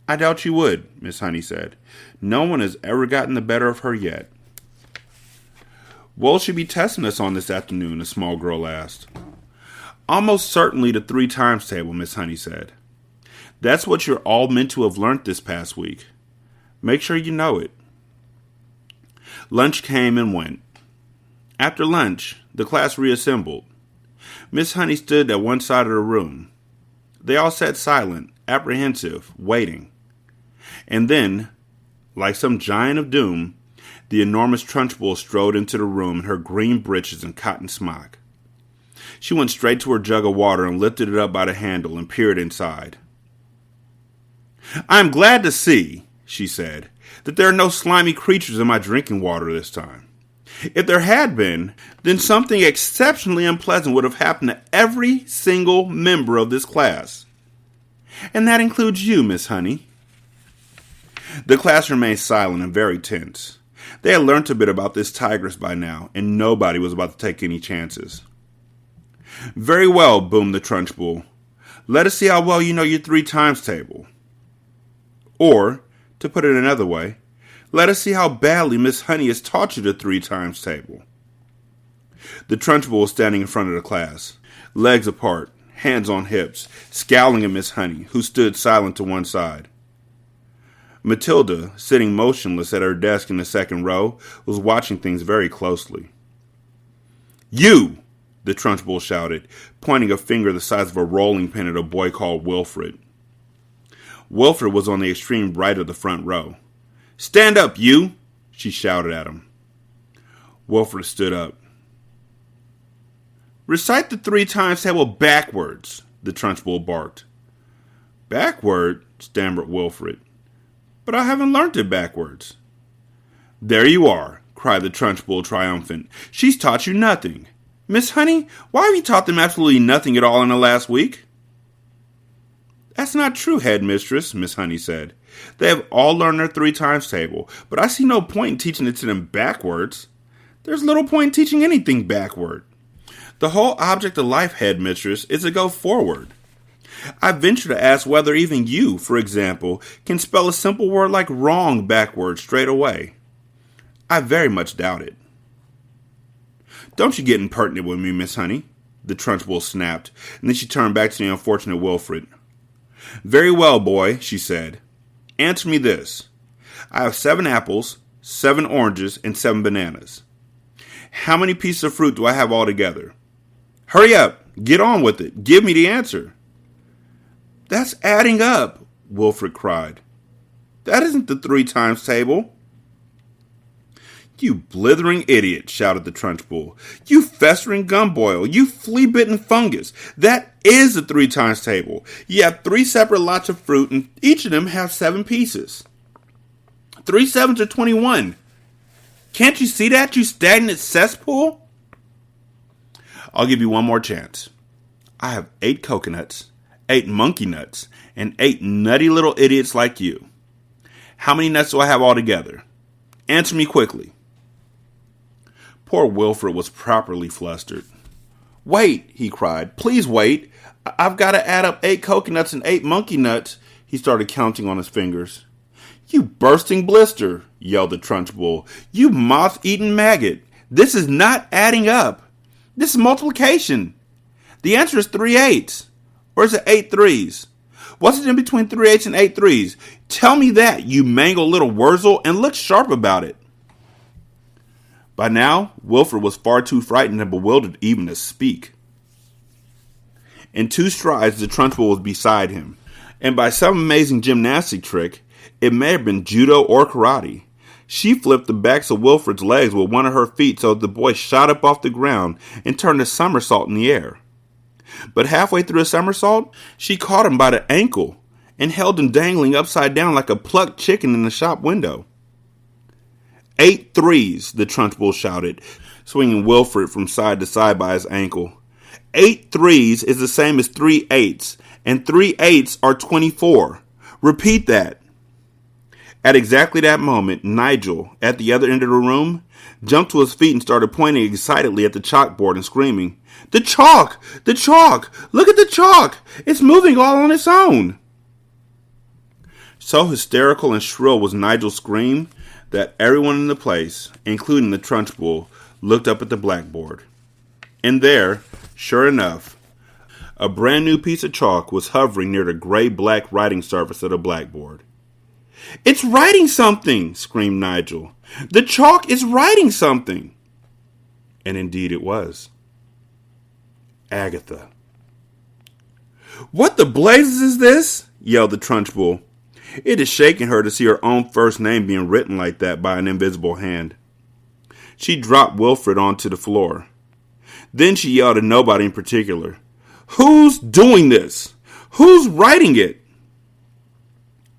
"I doubt you would," Miss Honey said. "No one has ever gotten the better of her yet." "What'll she be testing us on this afternoon?" the small girl asked. "Almost certainly the 3 times table," Miss Honey said. "That's what you're all meant to have learnt this past week. Make sure you know it." Lunch came and went. After lunch, the class reassembled. Miss Honey stood at one side of the room. They all sat silent, apprehensive, waiting. And then, like some giant of doom, the enormous Trunchbull strode into the room in her green breeches and cotton smock. She went straight to her jug of water and lifted it up by the handle and peered inside. "I'm glad to see," she said, "that there are no slimy creatures in my drinking water this time. If there had been, then something exceptionally unpleasant would have happened to every single member of this class. And that includes you, Miss Honey." The class remained silent and very tense. They had learnt a bit about this tigress by now, and nobody was about to take any chances. "Very well," boomed the Trunchbull. "Let us see how well you know your 3 times table. Or, to put it another way, let us see how badly Miss Honey has taught you the 3 times table." The Trunchbull was standing in front of the class, legs apart, hands on hips, scowling at Miss Honey, who stood silent to one side. Matilda, sitting motionless at her desk in the second row, was watching things very closely. "You!" the Trunchbull shouted, pointing a finger the size of a rolling pin at a boy called Wilfred. Wilfred was on the extreme right of the front row. "Stand up, you!" she shouted at him. Wilfred stood up. "Recite the 3 times table backwards," the Trunchbull barked. "Backward?" stammered Wilfred. "But I haven't learnt it backwards." "There you are," cried the Trunchbull, triumphant. "She's taught you nothing. Miss Honey, why have you taught them absolutely nothing at all in the last week?" "That's not true, headmistress," Miss Honey said. "They have all learned their 3 times table, but I see no point in teaching it to them backwards. There's little point in teaching anything backward. The whole object of life, headmistress, is to go forward. I venture to ask whether even you, for example, can spell a simple word like wrong backwards straight away. I very much doubt it." "Don't you get impertinent with me, Miss Honey," the Trunchbull snapped, and then she turned back to the unfortunate Wilfred. "Very well, boy," she said. "Answer me this. I have 7 apples, 7 oranges, and 7 bananas. How many pieces of fruit do I have altogether? Hurry up! Get on with it! Give me the answer!" "That's adding up," Wilfred cried. "That isn't the 3 times table." "You blithering idiot," shouted the Trunchbull. "You festering gumboil. You flea-bitten fungus. That is the 3 times table. You have 3 separate lots of fruit, and each of them have 7 pieces. 3 sevens are 21. Can't you see that, you stagnant cesspool?" "I'll give you one more chance. I have 8 coconuts, 8 monkey nuts, and 8 nutty little idiots like you. How many nuts do I have altogether? Answer me quickly." Poor Wilfred was properly flustered. "Wait," he cried. "Please wait. I've got to add up 8 coconuts and 8 monkey nuts." He started counting on his fingers. "You bursting blister," yelled the Trunchbull. "You moth-eaten maggot. This is not adding up. This is multiplication. The answer is 3/8. Or is it 8/3? What's it in between 3/8 and 8/3? Tell me that, you mangled little Wurzel, and look sharp about it. By now, Wilfred was far too frightened and bewildered even to speak. In 2 strides, the Trunchbull was beside him, and by some amazing gymnastic trick, it may have been judo or karate, she flipped the backs of Wilfred's legs with one of her feet so that the boy shot up off the ground and turned a somersault in the air. But halfway through the somersault, she caught him by the ankle and held him dangling upside down like a plucked chicken in the shop window. 8/3, the Trunchbull shouted, swinging Wilfred from side to side by his ankle. 8/3 is the same as 3/8, and 3/8 are 24. Repeat that. At exactly that moment, Nigel, at the other end of the room, jumped to his feet and started pointing excitedly at the chalkboard and screaming, "The chalk! The chalk! Look at the chalk! It's moving all on its own!" So hysterical and shrill was Nigel's scream that everyone in the place, including the Trunchbull, looked up at the blackboard. And there, sure enough, a brand new piece of chalk was hovering near the gray-black writing surface of the blackboard. "It's writing something!" screamed Nigel. "The chalk is writing something!" And indeed it was. Agatha. "What the blazes is this?" yelled the Trunchbull. It is shaking her to see her own first name being written like that by an invisible hand. She dropped Wilfred onto the floor. Then she yelled at nobody in particular. "Who's doing this? Who's writing it?"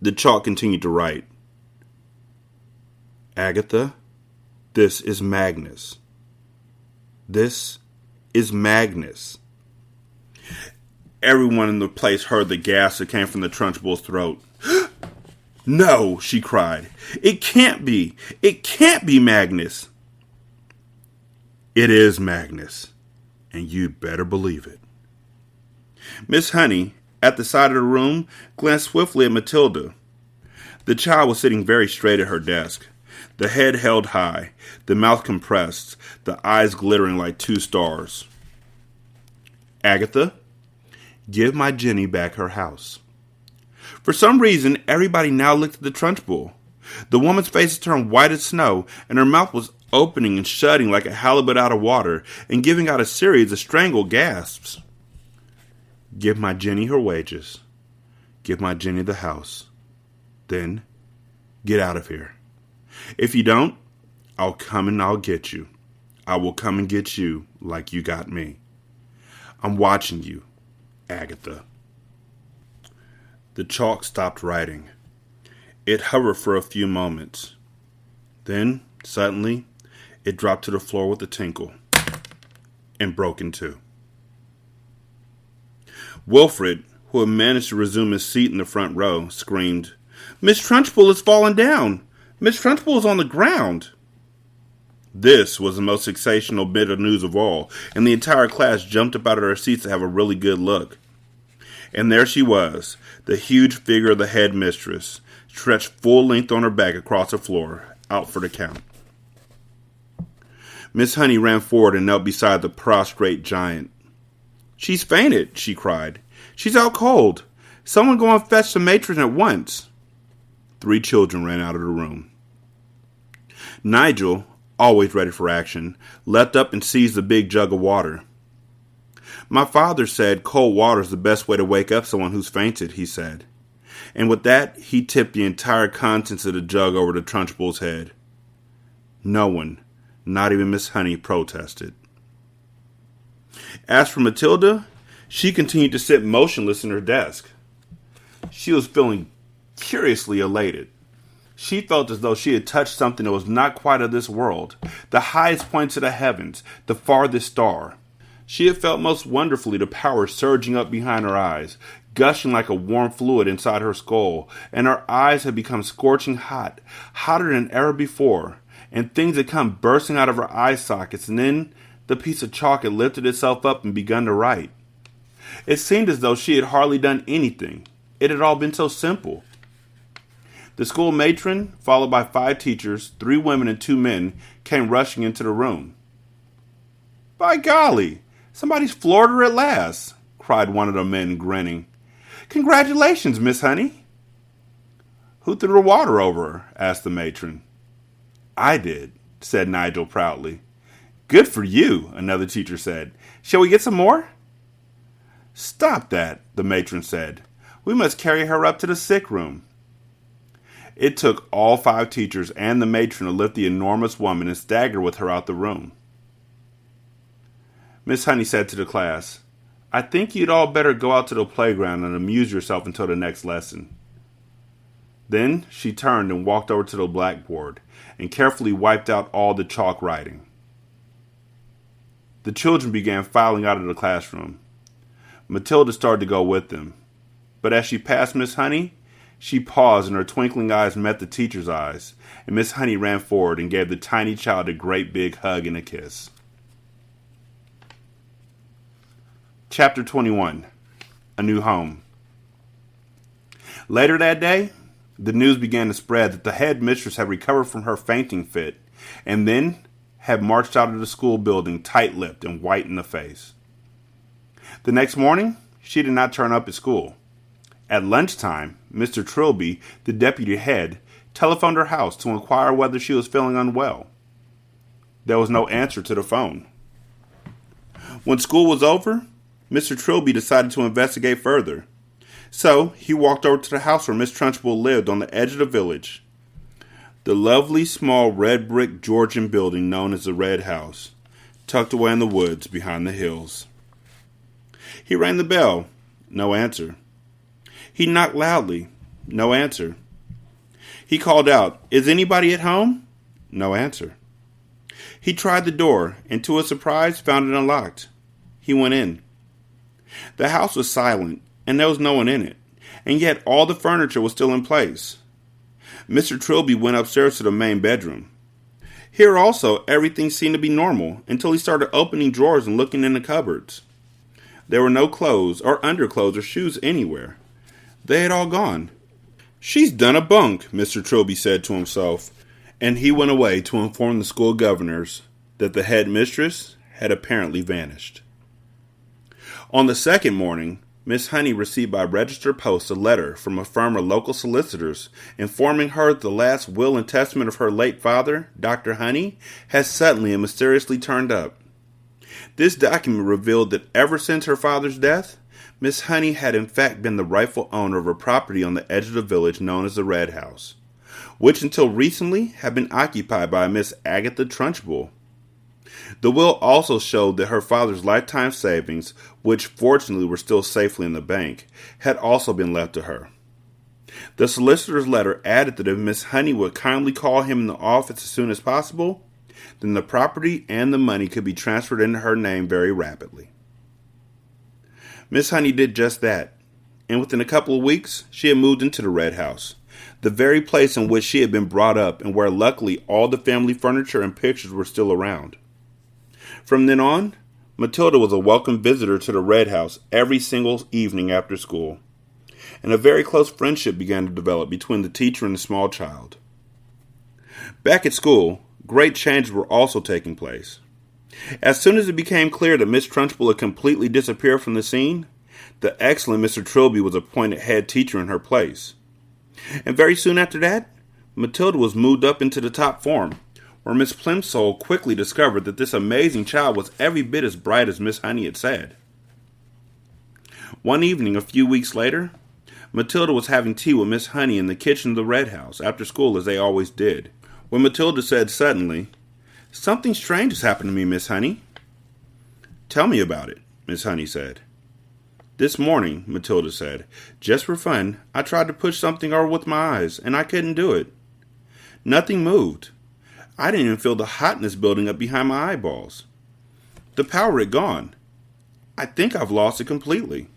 The chalk continued to write. "Agatha, this is Magnus. This is Magnus." Everyone in the place heard the gasp that came from the Trunchbull's throat. "No," she cried. "It can't be. It can't be Magnus." "It is Magnus, and you'd better believe it." Miss Honey, at the side of the room, glanced swiftly at Matilda. The child was sitting very straight at her desk, the head held high, the mouth compressed, the eyes glittering like 2 stars. "Agatha, give my Jenny back her house." For some reason, everybody now looked at the Trunchbull. The woman's face turned white as snow, and her mouth was opening and shutting like a halibut out of water, and giving out a series of strangled gasps. "Give my Jenny her wages. Give my Jenny the house. Then, get out of here. If you don't, I'll come and I'll get you. I will come and get you like you got me. I'm watching you, Agatha." The chalk stopped writing. It hovered for a few moments. Then, suddenly, it dropped to the floor with a tinkle and broke in 2. Wilfred, who had managed to resume his seat in the front row, screamed, "Miss Trunchbull has fallen down! Miss Trunchbull is on the ground!" This was the most sensational bit of news of all, and the entire class jumped up out of their seats to have a really good look. And there she was, the huge figure of the headmistress, stretched full length on her back across the floor, out for the count. Miss Honey ran forward and knelt beside the prostrate giant. "She's fainted," she cried. "She's out cold. Someone go and fetch the matron at once." 3 children ran out of the room. Nigel, always ready for action, leapt up and seized the big jug of water. "My father said cold water is the best way to wake up someone who's fainted," he said. And with that, he tipped the entire contents of the jug over the Trunchbull's head. No one, not even Miss Honey, protested. As for Matilda, she continued to sit motionless in her desk. She was feeling curiously elated. She felt as though she had touched something that was not quite of this world, the highest points of the heavens, the farthest star. She had felt most wonderfully the power surging up behind her eyes, gushing like a warm fluid inside her skull, and her eyes had become scorching hot, hotter than ever before, and things had come bursting out of her eye sockets, and then the piece of chalk had lifted itself up and begun to write. It seemed as though she had hardly done anything. It had all been so simple. The school matron, followed by 5 teachers, 3 women and 2 men, came rushing into the room. "By golly, somebody's floored her at last," cried one of the men, grinning. "Congratulations, Miss Honey." "Who threw the water over her?" asked the matron. "I did," said Nigel proudly. "Good for you," another teacher said. "Shall we get some more?" "Stop that," the matron said. "We must carry her up to the sick room." It took all 5 teachers and the matron to lift the enormous woman and stagger with her out the room. Miss Honey said to the class, "I think you'd all better go out to the playground and amuse yourself until the next lesson." Then she turned and walked over to the blackboard and carefully wiped out all the chalk writing. The children began filing out of the classroom. Matilda started to go with them, but as she passed Miss Honey, she paused and her twinkling eyes met the teacher's eyes, and Miss Honey ran forward and gave the tiny child a great big hug and a kiss. Chapter 21. A New Home. Later that day, the news began to spread that the head mistress had recovered from her fainting fit, and then had marched out of the school building tight-lipped and white in the face. The next morning, she did not turn up at school. At lunchtime, Mr. Trilby, the deputy head, telephoned her house to inquire whether she was feeling unwell. There was no answer to the phone. When school was over, Mr. Trilby decided to investigate further. So he walked over to the house where Miss Trunchbull lived on the edge of the village. The lovely small red brick Georgian building known as the Red House, tucked away in the woods behind the hills. He rang the bell. No answer. He knocked loudly. No answer. He called out, "Is anybody at home?" No answer. He tried the door, and to his surprise found it unlocked. He went in. The house was silent, and there was no one in it, and yet all the furniture was still in place. Mr. Trilby went upstairs to the main bedroom. Here also, everything seemed to be normal until he started opening drawers and looking in the cupboards. There were no clothes or underclothes or shoes anywhere. They had all gone. "She's done a bunk," Mr. Trilby said to himself, and he went away to inform the school governors that the head mistress had apparently vanished. On the second morning, Miss Honey received by registered post a letter from a firm of local solicitors informing her that the last will and testament of her late father, Dr. Honey, had suddenly and mysteriously turned up. This document revealed that ever since her father's death, Miss Honey had in fact been the rightful owner of a property on the edge of the village known as the Red House, which until recently had been occupied by Miss Agatha Trunchbull. The will also showed that her father's lifetime savings, which fortunately were still safely in the bank, had also been left to her. The solicitor's letter added that if Miss Honey would kindly call him in the office as soon as possible, then the property and the money could be transferred into her name very rapidly. Miss Honey did just that, and within a couple of weeks, she had moved into the Red House, the very place in which she had been brought up and where luckily all the family furniture and pictures were still around. From then on, Matilda was a welcome visitor to the Red House every single evening after school, and a very close friendship began to develop between the teacher and the small child. Back at school, great changes were also taking place. As soon as it became clear that Miss Trunchbull had completely disappeared from the scene, the excellent Mr. Trilby was appointed head teacher in her place. And very soon after that, Matilda was moved up into the top form, where Miss Plimsoll quickly discovered that this amazing child was every bit as bright as Miss Honey had said. One evening, a few weeks later, Matilda was having tea with Miss Honey in the kitchen of the Red House after school as they always did, when Matilda said suddenly, "Something strange has happened to me, Miss Honey." "Tell me about it," Miss Honey said. "This morning," Matilda said, "just for fun, I tried to push something over with my eyes, and I couldn't do it. Nothing moved. I didn't even feel the hotness building up behind my eyeballs. The power had gone. I think I've lost it completely."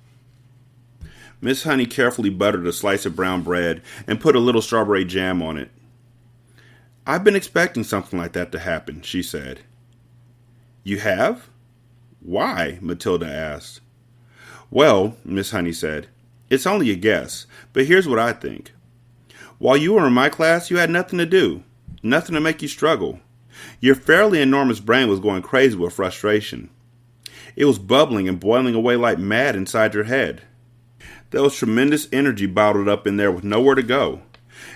Miss Honey carefully buttered a slice of brown bread and put a little strawberry jam on it. "I've been expecting something like that to happen," she said. "You have? Why?" Matilda asked. "Well," Miss Honey said, "it's only a guess, but here's what I think. While you were in my class, you had nothing to do, nothing to make you struggle. Your fairly enormous brain was going crazy with frustration. It was bubbling and boiling away like mad inside your head. There was tremendous energy bottled up in there with nowhere to go.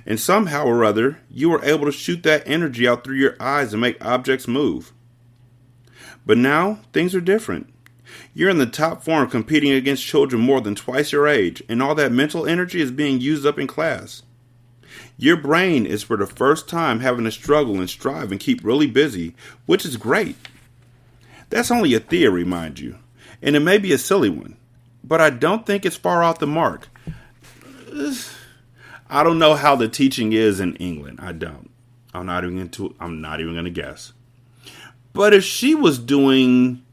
And somehow or other, you were able to shoot that energy out through your eyes and make objects move. But now, things are different. You're in the top form competing against children more than twice your age, and all that mental energy is being used up in class. Your brain is for the first time having to struggle and strive and keep really busy, which is great. That's only a theory, mind you, and it may be a silly one, but I don't think it's far off the mark. I don't know how the teaching is in England. I don't. I'm not even going to guess. But if she was doing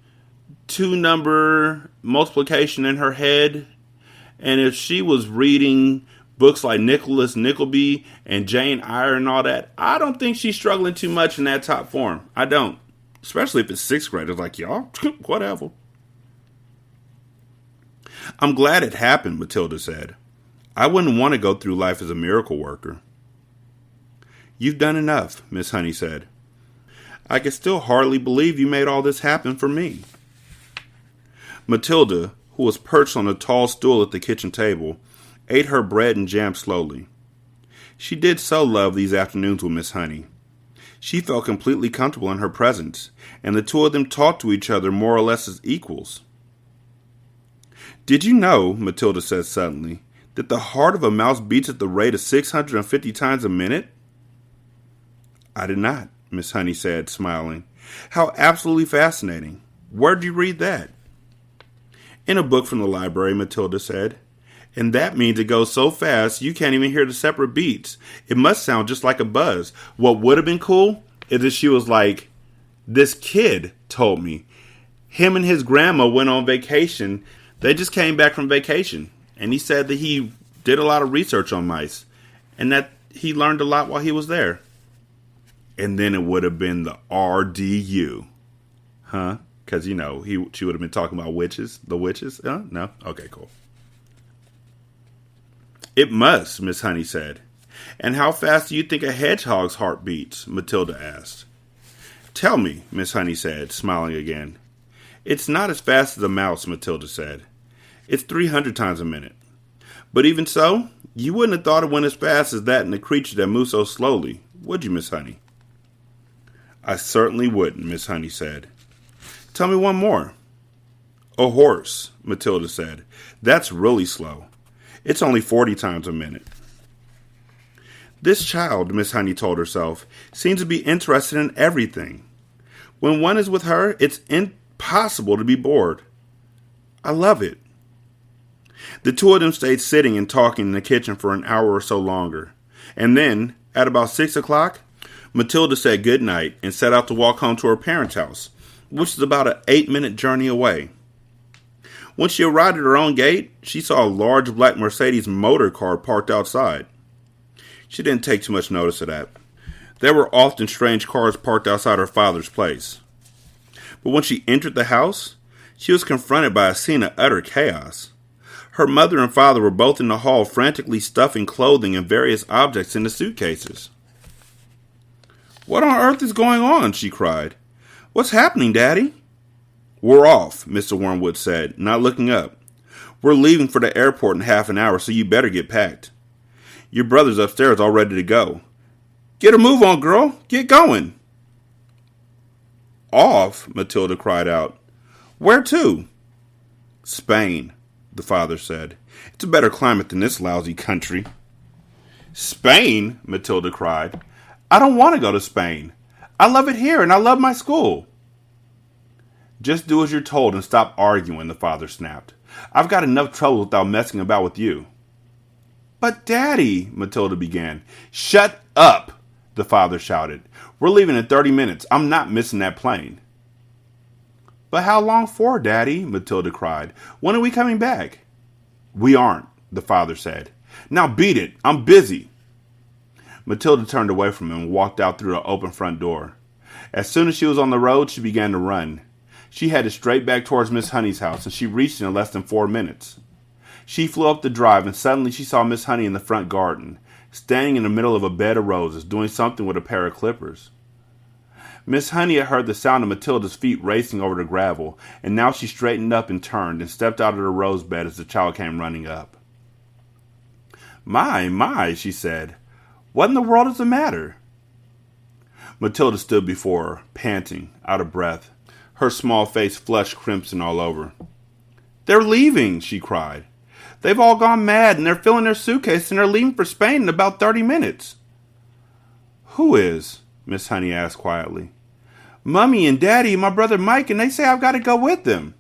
2-number multiplication in her head, and if she was reading books like Nicholas Nickleby and Jane Eyre and all that, I don't think she's struggling too much in that top form. I don't. Especially if it's 6th graders like y'all. Whatever. I'm glad it happened, Matilda said. I wouldn't want to go through life as a miracle worker. You've done enough, Miss Honey said. I can still hardly believe you made all this happen for me. Matilda, who was perched on a tall stool at the kitchen table, ate her bread and jam slowly. She did so love these afternoons with Miss Honey. She felt completely comfortable in her presence, and the two of them talked to each other more or less as equals. Did you know, Matilda said suddenly, that the heart of a mouse beats at the rate of 650 times a minute? I did not, Miss Honey said, smiling. How absolutely fascinating. Where did you read that? In a book from the library, Matilda said. And that means it goes so fast you can't even hear the separate beats. It must sound just like a buzz. What would have been cool is if she was like, this kid told me. Him and his grandma went on vacation. They just came back from vacation. And he said that he did a lot of research on mice. And that he learned a lot while he was there. And then it would have been the RDU. Huh? Because, you know, she would have been talking about witches. The witches? No? Okay, cool. It must, Miss Honey said. And how fast do you think a hedgehog's heart beats? Matilda asked. Tell me, Miss Honey said, smiling again. It's not as fast as a mouse, Matilda said. It's 300 times a minute. But even so, you wouldn't have thought it went as fast as that in a creature that moves so slowly, would you, Miss Honey? I certainly wouldn't, Miss Honey said. Tell me one more. A horse, Matilda said. That's really slow. It's only 40 times a minute. This child, Miss Honey told herself, seems to be interested in everything. When one is with her, it's impossible to be bored. I love it. The two of them stayed sitting and talking in the kitchen for an hour or so longer. And then, at about 6 o'clock, Matilda said good night and set out to walk home to her parents' house, which is about an 8-minute journey away. When she arrived at her own gate, she saw a large black Mercedes motor car parked outside. She didn't take too much notice of that. There were often strange cars parked outside her father's place. But when she entered the house, she was confronted by a scene of utter chaos. Her mother and father were both in the hall frantically stuffing clothing and various objects into suitcases. What on earth is going on? She cried. What's happening, Daddy? We're off, Mr. Wormwood said, not looking up. We're leaving for the airport in half an hour, so you better get packed. Your brother's upstairs all ready to go. Get a move on, girl. Get going. Off? Matilda cried out. Where to? Spain, the father said. It's a better climate than this lousy country. Spain? Matilda cried. I don't want to go to Spain. I love it here and I love my school. Just do as you're told and stop arguing, the father snapped. I've got enough trouble without messing about with you. But Daddy, Matilda began. Shut up, the father shouted. We're leaving in 30 minutes. I'm not missing that plane. But how long for, Daddy? Matilda cried. When are we coming back? We aren't, the father said. Now beat it. I'm busy. Matilda turned away from him and walked out through the open front door. As soon as she was on the road, she began to run. She headed straight back towards Miss Honey's house, and she reached it in less than 4 minutes. She flew up the drive, and suddenly she saw Miss Honey in the front garden, standing in the middle of a bed of roses, doing something with a pair of clippers. Miss Honey had heard the sound of Matilda's feet racing over the gravel, and now she straightened up and turned and stepped out of the rose bed as the child came running up. My, she said. What in the world is the matter? Matilda stood before her, panting, out of breath, her small face flushed crimson all over. They're leaving, she cried. They've all gone mad, and they're filling their suitcase, and they're leaving for Spain in about 30 minutes. Who is? Miss Honey asked quietly. Mummy and Daddy and my brother Mike, and they say I've got to go with them.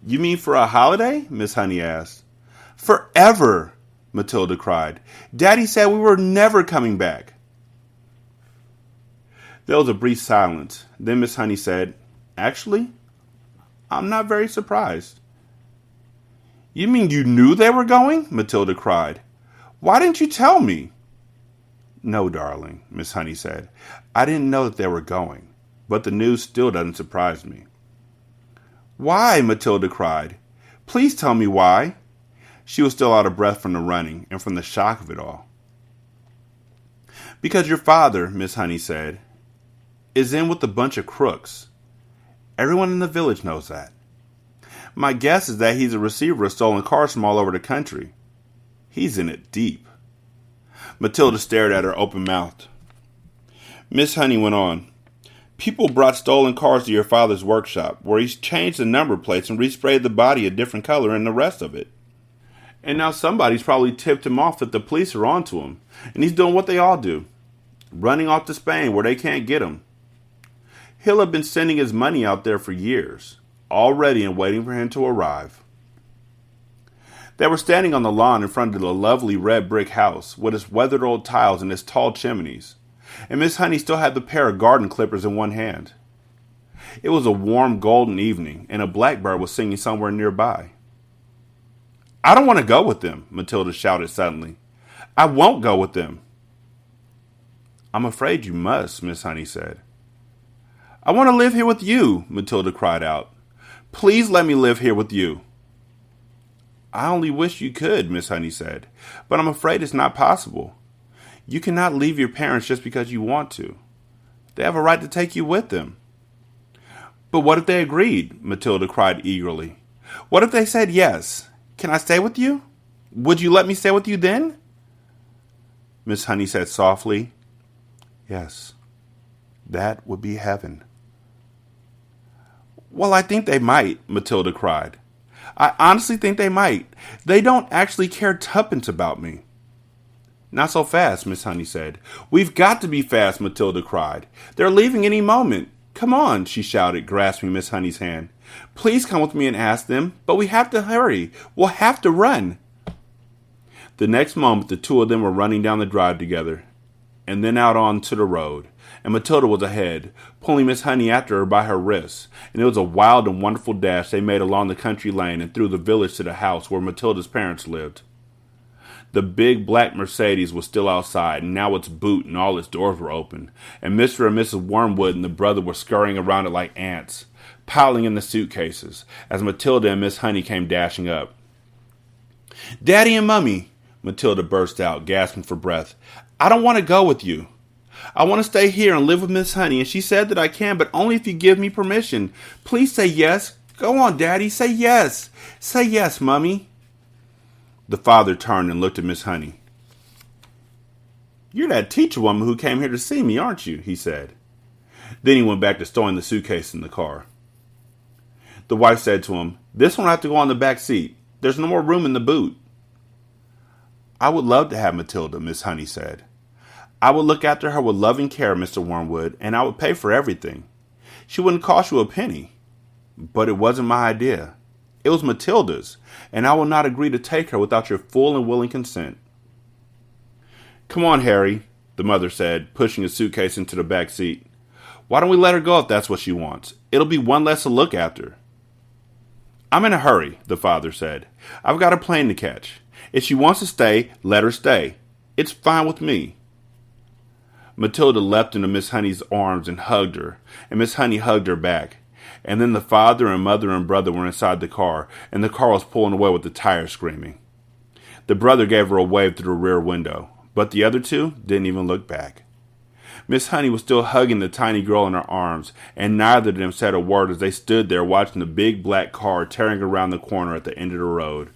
You mean for a holiday? Miss Honey asked. Forever, Matilda cried. Daddy said we were never coming back. There was a brief silence. Then Miss Honey said, Actually, I'm not very surprised. You mean you knew they were going? Matilda cried. Why didn't you tell me? No, darling, Miss Honey said. I didn't know that they were going, but the news still doesn't surprise me. Why? Matilda cried. Please tell me why. She was still out of breath from the running and from the shock of it all. Because your father, Miss Honey said, is in with a bunch of crooks. Everyone in the village knows that. My guess is that he's a receiver of stolen cars from all over the country. He's in it deep. Matilda stared at her open-mouthed. Miss Honey went on. People brought stolen cars to your father's workshop, where he's changed the number plates and resprayed the body a different color and the rest of it. And now somebody's probably tipped him off that the police are onto him, and he's doing what they all do, running off to Spain where they can't get him. He'll have been sending his money out there for years, all ready and waiting for him to arrive. They were standing on the lawn in front of the lovely red brick house with its weathered old tiles and its tall chimneys, and Miss Honey still had the pair of garden clippers in one hand. It was a warm golden evening, and a blackbird was singing somewhere nearby. I don't want to go with them, Matilda shouted suddenly. I won't go with them. I'm afraid you must, Miss Honey said. I want to live here with you, Matilda cried out. Please let me live here with you. I only wish you could, Miss Honey said, but I'm afraid it's not possible. You cannot leave your parents just because you want to. They have a right to take you with them. But what if they agreed? Matilda cried eagerly. What if they said yes? Can I stay with you? Would you let me stay with you then? Miss Honey said softly, Yes, that would be heaven. Well, I think they might, Matilda cried. I honestly think they might. They don't actually care tuppence about me. Not so fast, Miss Honey said. We've got to be fast, Matilda cried. They're leaving any moment. Come on, she shouted, grasping Miss Honey's hand. Please come with me and ask them, but we have to hurry. We'll have to run. The next moment, the two of them were running down the drive together, and then out onto the road, and Matilda was ahead, pulling Miss Honey after her by her wrists, and it was a wild and wonderful dash they made along the country lane and through the village to the house where Matilda's parents lived. The big black Mercedes was still outside, and now its boot and all its doors were open, and Mr. and Mrs. Wormwood and the brother were scurrying around it like ants, piling in the suitcases, as Matilda and Miss Honey came dashing up. Daddy and Mummy, Matilda burst out, gasping for breath. I don't want to go with you. I want to stay here and live with Miss Honey, and she said that I can, but only if you give me permission. Please say yes. Go on, Daddy, say yes. Say yes, Mummy. The father turned and looked at Miss Honey. You're that teacher woman who came here to see me, aren't you? He said. Then he went back to stowing the suitcase in the car. The wife said to him, This one will have to go on the back seat. There's no more room in the boot. I would love to have Matilda, Miss Honey said. I would look after her with loving care, Mr. Wormwood, and I would pay for everything. She wouldn't cost you a penny. But it wasn't my idea. It was Matilda's, and I will not agree to take her without your full and willing consent. Come on, Harry, the mother said, pushing a suitcase into the back seat. Why don't we let her go if that's what she wants? It'll be one less to look after. I'm in a hurry, the father said. I've got a plane to catch. If she wants to stay, let her stay. It's fine with me. Matilda leapt into Miss Honey's arms and hugged her, and Miss Honey hugged her back. And then the father and mother and brother were inside the car, and the car was pulling away with the tires screaming. The brother gave her a wave through the rear window, but the other two didn't even look back. Miss Honey was still hugging the tiny girl in her arms, and neither of them said a word as they stood there watching the big black car tearing around the corner at the end of the road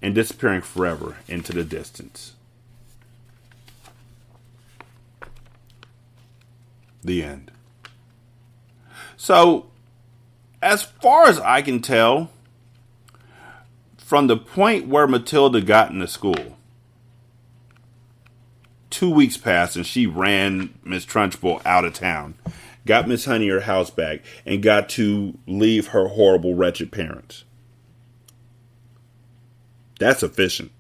and disappearing forever into the distance. The end. So, as far as I can tell, from the point where Matilda got into school, 2 weeks passed and she ran Miss Trunchbull out of town, got Miss Honey her house back, and got to leave her horrible, wretched parents. That's efficient.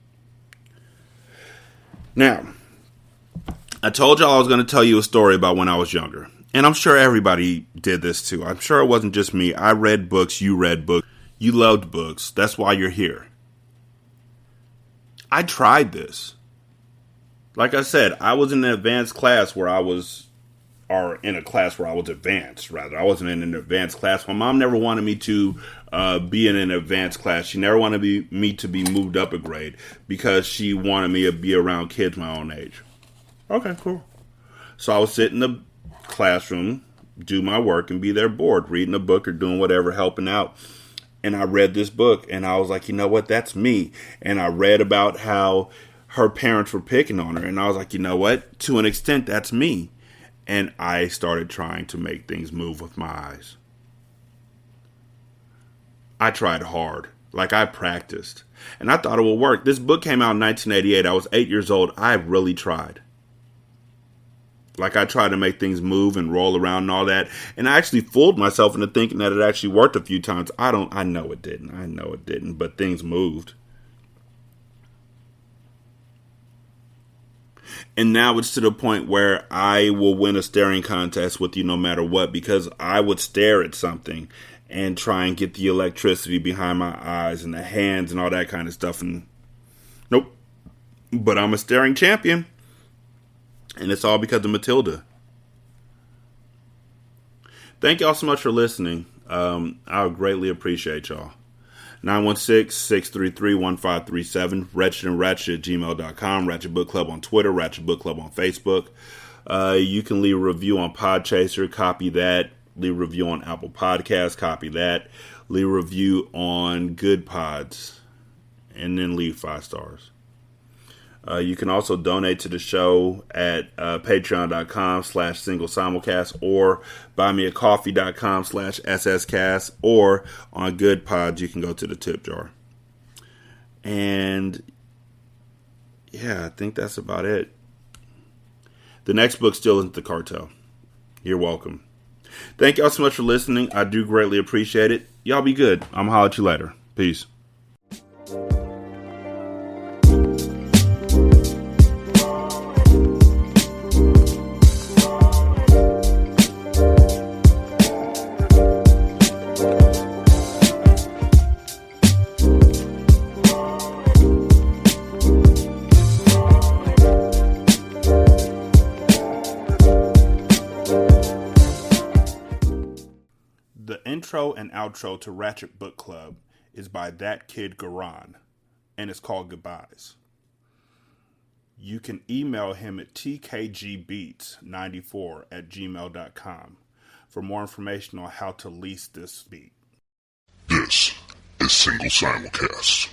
Now, I told y'all I was going to tell you a story about when I was younger. And I'm sure everybody did this too. I'm sure it wasn't just me. I read books. You read books. You loved books. That's why you're here. I tried this. Like I said, I was in an advanced class where I was, or in a class where I was advanced, rather. I wasn't in an advanced class. My mom never wanted me to be in an advanced class. She never wanted me to be moved up a grade because she wanted me to be around kids my own age. Okay, cool. So I would sit in the classroom, do my work, and be there bored, reading a book or doing whatever, helping out. And I read this book, and I was like, you know what, that's me. And I read about how her parents were picking on her, and I was like, you know what, to an extent, that's me. And I started trying to make things move with my eyes. I tried hard. Like, I practiced. And I thought it would work. This book came out in 1988. I was 8 years old. I really tried. Like, I tried to make things move and roll around and all that. And I actually fooled myself into thinking that it actually worked a few times. I know it didn't. But things moved. And now it's to the point where I will win a staring contest with you no matter what, because I would stare at something and try and get the electricity behind my eyes and the hands and all that kind of stuff. And nope. But I'm a staring champion. And it's all because of Matilda. Thank y'all so much for listening. I would greatly appreciate y'all. 916-633-1537, Ratchet and Ratchet at gmail.com, Ratchet Book Club on Twitter, Ratchet Book Club on Facebook. You can leave a review on Podchaser, copy that. Leave a review on Apple Podcasts, copy that. Leave a review on Good Pods, and then leave 5 stars. You can also donate to the show at patreon.com/single simulcast or buymeacoffee.com/sscast, or on Good Pods, you can go to the tip jar. And yeah, I think that's about it. The next book still isn't The Cartel. You're welcome. Thank y'all so much for listening. I do greatly appreciate it. Y'all be good. I'm gonna holler at you later. Peace. The intro and outro to Ratchet Book Club is by That Kid Garan, and it's called Goodbyes. You can email him at tkgbeats94@gmail.com for more information on how to lease this beat. This is Single Simulcast.